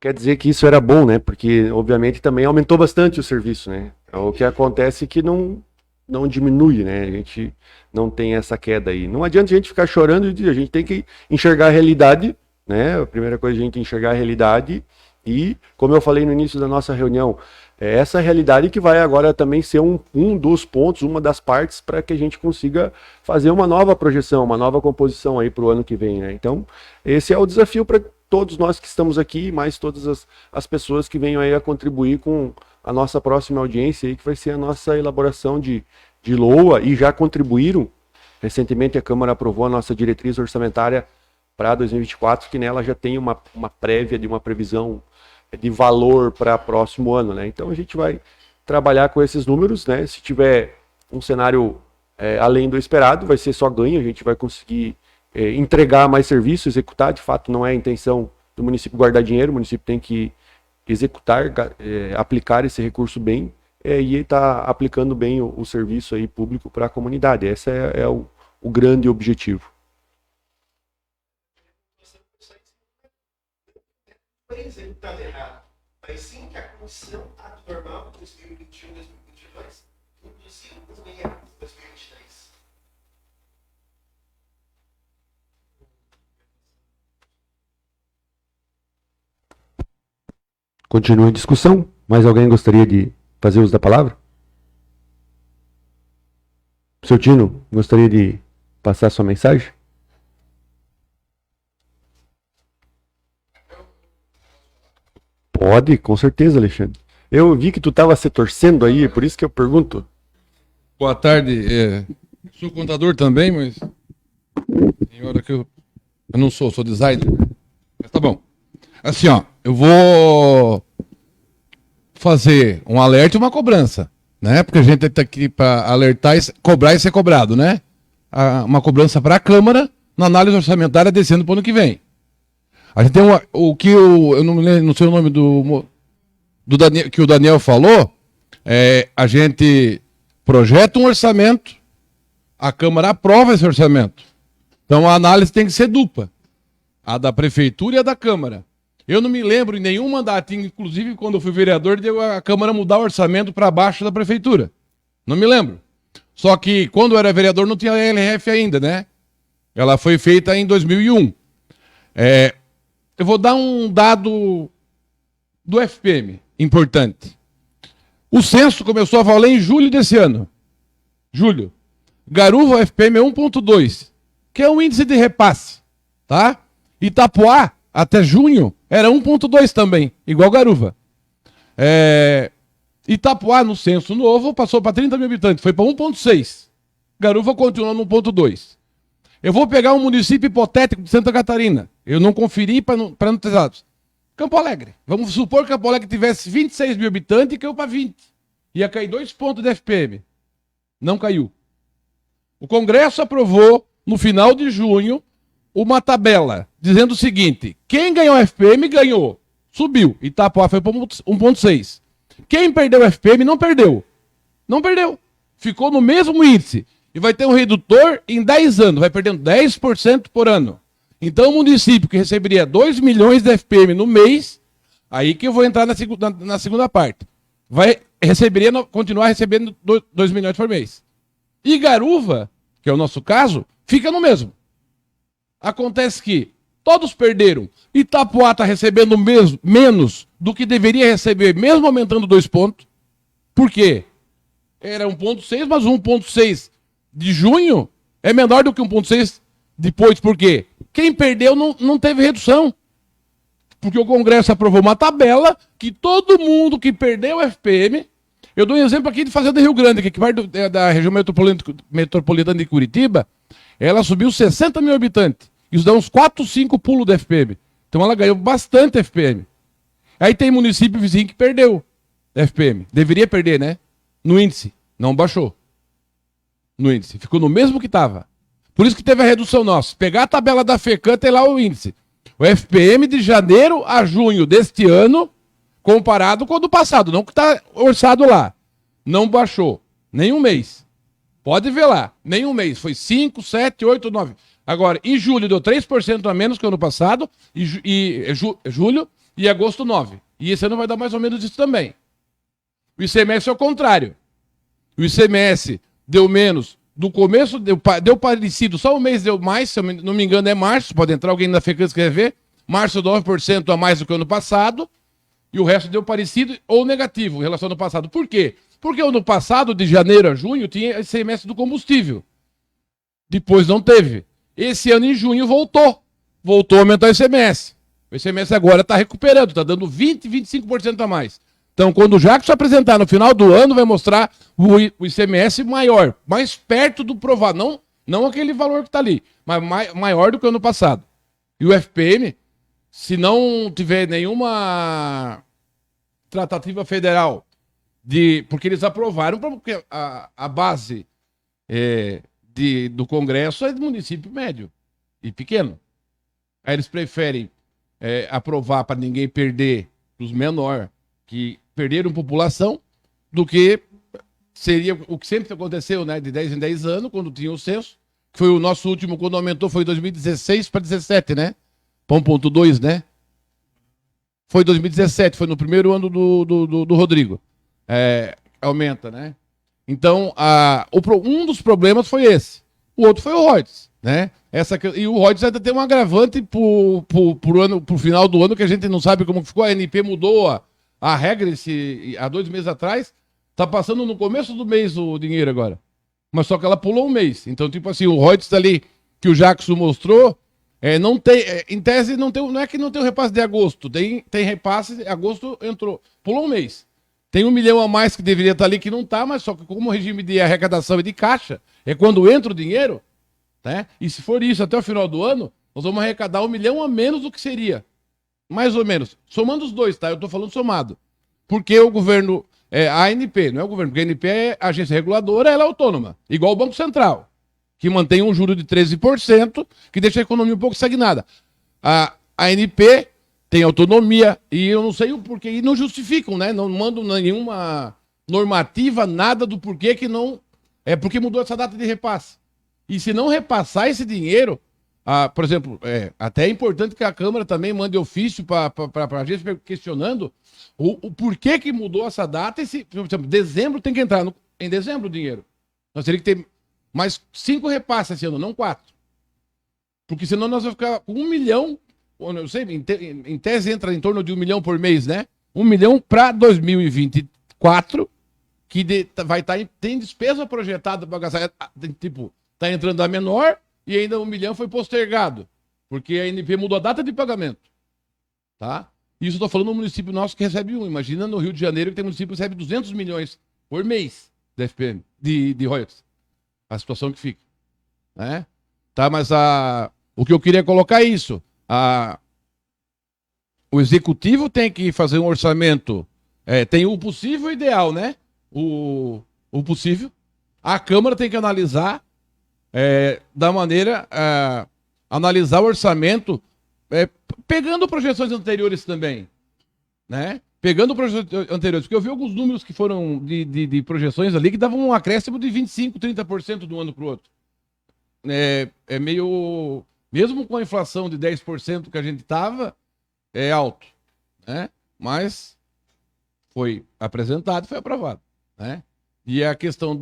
Quer dizer que isso era bom, né? Porque, obviamente, também aumentou bastante o serviço, né? O que acontece é que não diminui, né? A gente não tem essa queda aí. Não adianta a gente ficar chorando, a gente tem que enxergar a realidade, né? A primeira coisa é a gente enxergar a realidade e, como eu falei no início da nossa reunião, é essa realidade que vai agora também ser um dos pontos, uma das partes para que a gente consiga fazer uma nova projeção, uma nova composição aí para o ano que vem, né? Então, esse é o desafio para todos nós que estamos aqui, mais todas as pessoas que venham aí a contribuir com a nossa próxima audiência aí, que vai ser a nossa elaboração de LOA, e já contribuíram. Recentemente a Câmara aprovou a nossa diretriz orçamentária para 2024, que nela já tem uma prévia de uma previsão de valor para próximo ano, né? Então a gente vai trabalhar com esses números, né? Se tiver um cenário além do esperado, vai ser só ganho, a gente vai conseguir entregar mais serviço, executar. De fato, não é a intenção do município guardar dinheiro, o município tem que executar, aplicar esse recurso bem, e está aplicando bem o serviço aí público para a comunidade. Esse é o grande objetivo. Executado errado, mas sim que a comissão está normal de 2021, 2022, inclusive também é 2023. Continua a discussão. Mais alguém gostaria de fazer uso da palavra? Seu Tino, gostaria de passar sua mensagem? Pode, com certeza, Alexandre. Eu vi que tu estava se torcendo aí, por isso que eu pergunto. Boa tarde. Sou contador também, mas tem hora que eu não sou designer. Mas tá bom. Assim, ó, eu vou fazer um alerta e uma cobrança, né? Porque a gente está aqui para alertar, cobrar e ser cobrado, né? Uma cobrança para a Câmara na análise orçamentária descendo para o ano que vem. A gente tem eu não me lembro, não sei o nome do Daniel, que o Daniel falou, a gente projeta um orçamento, a Câmara aprova esse orçamento. Então a análise tem que ser dupla, a da Prefeitura e a da Câmara. Eu não me lembro em nenhum mandato, inclusive quando eu fui vereador, deu a Câmara mudar o orçamento para baixo da Prefeitura. Não me lembro. Só que quando eu era vereador não tinha a LRF ainda, né? Ela foi feita em 2001. Eu vou dar um dado do FPM. importante. O censo começou a valer em julho desse ano. Julho. Garuva, o FPM é 1,2, que é um índice de repasse, tá? Itapoá, até junho, era 1,2 também, igual Garuva. Itapoá, no censo novo, passou para 30 mil habitantes, foi para 1,6. Garuva continua no 1,2. Eu vou pegar um município hipotético de Santa Catarina. Eu não conferi para não ter dados. Campo Alegre. Vamos supor que Campo Alegre tivesse 26 mil habitantes e caiu para 20. Ia cair 2 pontos de FPM. Não caiu. O Congresso aprovou, no final de junho, uma tabela dizendo o seguinte: quem ganhou FPM ganhou. Subiu. Itapoá foi para 1,6. Quem perdeu FPM não perdeu. Não perdeu. Ficou no mesmo índice. E vai ter um redutor em 10 anos. Vai perdendo 10% por ano. Então o município que receberia 2 milhões de FPM no mês, aí que eu vou entrar na segunda parte, continuar recebendo 2 milhões por mês. E Garuva, que é o nosso caso, fica no mesmo. Acontece que todos perderam. Itapoá está recebendo menos do que deveria receber, mesmo aumentando 2 pontos. Por quê? Era 1,6, mas 1,6 de junho é menor do que 1,6 depois. Por quê? Quem perdeu não teve redução. Porque o Congresso aprovou uma tabela que todo mundo que perdeu o FPM... Eu dou um exemplo aqui de Fazenda Rio Grande, que é da região metropolitana de Curitiba, ela subiu 60 mil habitantes. Isso dá uns 4, 5 pulos de FPM. Então ela ganhou bastante FPM. Aí tem município vizinho que perdeu FPM. Deveria perder, né? No índice. Não baixou. No índice. Ficou no mesmo que estava. Por isso que teve a redução nossa. Pegar a tabela da FECAM, tem lá o índice. O FPM de janeiro a junho deste ano, comparado com o do passado, não que está orçado lá. Não baixou. Nem um mês. Pode ver lá. Nem um mês. Foi 5, 7, 8, 9. Agora, em julho deu 3% a menos que o ano passado. Julho e agosto 9. E esse ano vai dar mais ou menos isso também. O ICMS é o contrário. O ICMS deu menos. Do começo deu parecido. Só um mês deu mais. Se eu não me engano é março. Pode entrar alguém na FECAM escrever. Março 9% a mais do que o ano passado. E o resto deu parecido ou negativo em relação ao ano passado. Por quê? Porque o ano passado, de janeiro a junho, tinha ICMS do combustível. Depois não teve. Esse ano, em junho, voltou. Voltou a aumentar o ICMS. O ICMS agora está recuperando, está dando 20%, 25% a mais. Então, quando o Jackson apresentar no final do ano, vai mostrar o ICMS maior, mais perto do provado. Não aquele valor que está ali, mas maior do que o ano passado. E o FPM, se não tiver nenhuma tratativa federal, porque eles aprovaram, porque a base do Congresso é de município médio e pequeno. Aí eles preferem aprovar para ninguém perder os menores que perderam população, do que seria o que sempre aconteceu, né, de 10 em 10 anos, quando tinha o censo, que foi o nosso último, quando aumentou, foi em 2016 para 17, né? 1,2, né? Foi 2017, foi no primeiro ano do Rodrigo. Aumenta, né? Então, um dos problemas foi esse. O outro foi o Rhodes, né? E o Rhodes ainda tem um agravante pro final do ano, que a gente não sabe como ficou. A ANP mudou a regra há 2 meses atrás. Tá passando no começo do mês o dinheiro agora. Mas só que ela pulou um mês. Então, tipo assim, o Rhodes ali, que o Jackson mostrou, não tem, em tese, não é que não tem o repasse de agosto. Tem repasse, agosto entrou. Pulou um mês. Tem 1 milhão a mais que deveria estar ali, que não está, mas só que como o regime de arrecadação e de caixa, é quando entra o dinheiro, né? E se for isso até o final do ano, nós vamos arrecadar 1 milhão a menos do que seria. Mais ou menos. Somando os dois, tá? Eu estou falando somado. Porque o governo, a ANP, não é o governo, porque a ANP é agência reguladora, ela é autônoma. Igual o Banco Central, que mantém um juro de 13%, que deixa a economia um pouco estagnada. A ANP tem autonomia, e eu não sei o porquê, e não justificam, né? Não mandam nenhuma normativa, nada do porquê que não... É porque mudou essa data de repasse. E se não repassar esse dinheiro, por exemplo, até é importante que a Câmara também mande ofício para a agência questionando o porquê que mudou essa data. Por exemplo, dezembro tem que entrar em dezembro o dinheiro. Nós teríamos que ter mais 5 repasses esse ano, não 4. Porque senão nós vamos ficar com 1 milhão... Eu não sei, em tese entra em torno de 1 milhão por mês, né? 1 milhão para 2024, que vai estar tem despesa projetada para gastar, tipo, tá entrando a menor e ainda 1 milhão foi postergado, porque a ANP mudou a data de pagamento, tá? Isso eu tô falando no município nosso que recebe imagina no Rio de Janeiro que tem município que recebe 200 milhões por mês da FPM, de royalties, a situação que fica, né? Tá, mas o que eu queria colocar é isso, o executivo tem que fazer um orçamento, tem o possível e o ideal, né? O possível. A Câmara tem que analisar, analisar o orçamento, pegando projeções anteriores também, né? Pegando projeções anteriores, porque eu vi alguns números que foram de projeções ali que davam um acréscimo de 25%, 30% de um ano para o outro. É meio... Mesmo com a inflação de 10% que a gente estava, é alto, né? Mas foi apresentado, foi aprovado, né? E a questão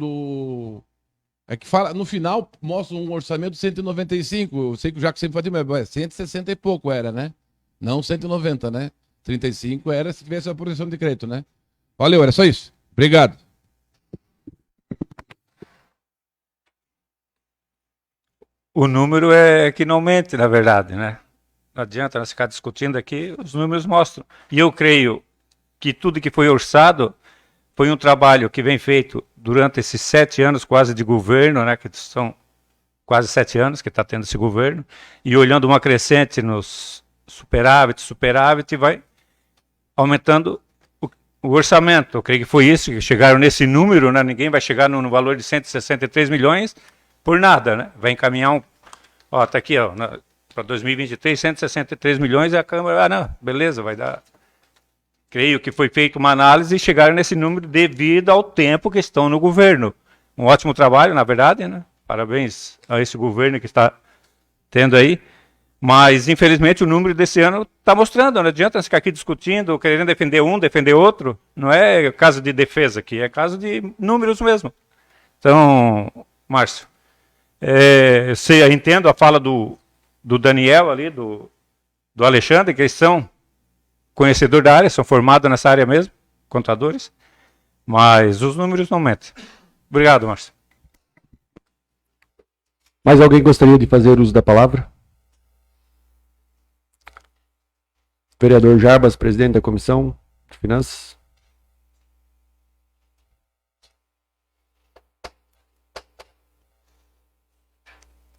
que fala, no final, mostra um orçamento de 195, eu sei que o Jacques sempre vai dizer, mas 160 e pouco era, né? Não 190, né? 35 era se tivesse a proteção de crédito, né? Valeu, era só isso. Obrigado. O número é que não aumente, na verdade, né? Não adianta nós ficar discutindo aqui, os números mostram. E eu creio que tudo que foi orçado foi um trabalho que vem feito durante esses 7 anos quase de governo, né? Que são quase 7 anos que está tendo esse governo, e olhando uma crescente nos superávit, vai aumentando o orçamento. Eu creio que foi isso, que chegaram nesse número, né? Ninguém vai chegar no valor de 163 milhões por nada, né? Vai encaminhar tá aqui, para 2023, 163 milhões, e a Câmara, não, beleza, vai dar. Creio que foi feita uma análise e chegaram nesse número devido ao tempo que estão no governo. Um ótimo trabalho, na verdade, né? Parabéns a esse governo que está tendo aí. Mas, infelizmente, o número desse ano está mostrando, não adianta ficar aqui discutindo, querendo defender um, defender outro. Não é caso de defesa aqui, é caso de números mesmo. Então, Márcio, eu entendo a fala do Daniel ali, do Alexandre, que eles são conhecedores da área, são formados nessa área mesmo, contadores, mas os números não aumentam. Obrigado, Márcio. Mais alguém gostaria de fazer uso da palavra? Vereador Jarbas, presidente da Comissão de Finanças.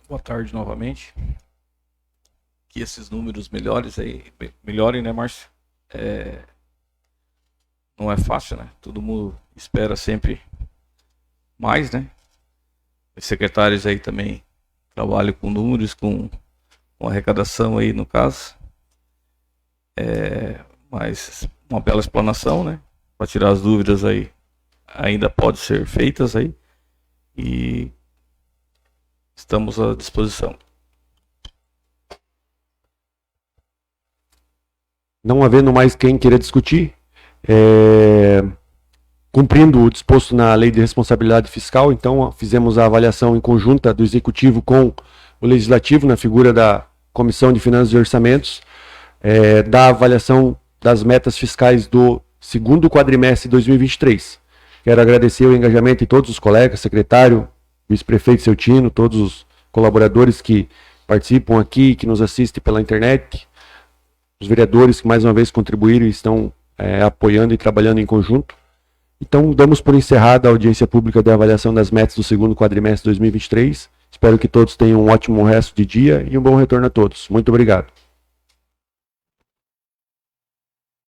Boa tarde novamente. Que esses números melhorem, né, Márcio? Não é fácil, né? Todo mundo espera sempre mais, né? Os secretários aí também trabalham com números, com arrecadação aí, no caso. Mas uma bela explanação, né? Para tirar as dúvidas aí, ainda pode ser feitas aí. E estamos à disposição. Não havendo mais quem queira discutir, cumprindo o disposto na Lei de Responsabilidade Fiscal, então fizemos a avaliação em conjunta do Executivo com o Legislativo, na figura da Comissão de Finanças e Orçamentos, da avaliação das metas fiscais do segundo quadrimestre de 2023. Quero agradecer o engajamento de todos os colegas, secretário, vice-prefeito Celtino, todos os colaboradores que participam aqui, que nos assistem pela internet, os vereadores que mais uma vez contribuíram e estão apoiando e trabalhando em conjunto. Então, damos por encerrada a audiência pública de avaliação das metas do segundo quadrimestre de 2023. Espero que todos tenham um ótimo resto de dia e um bom retorno a todos. Muito obrigado.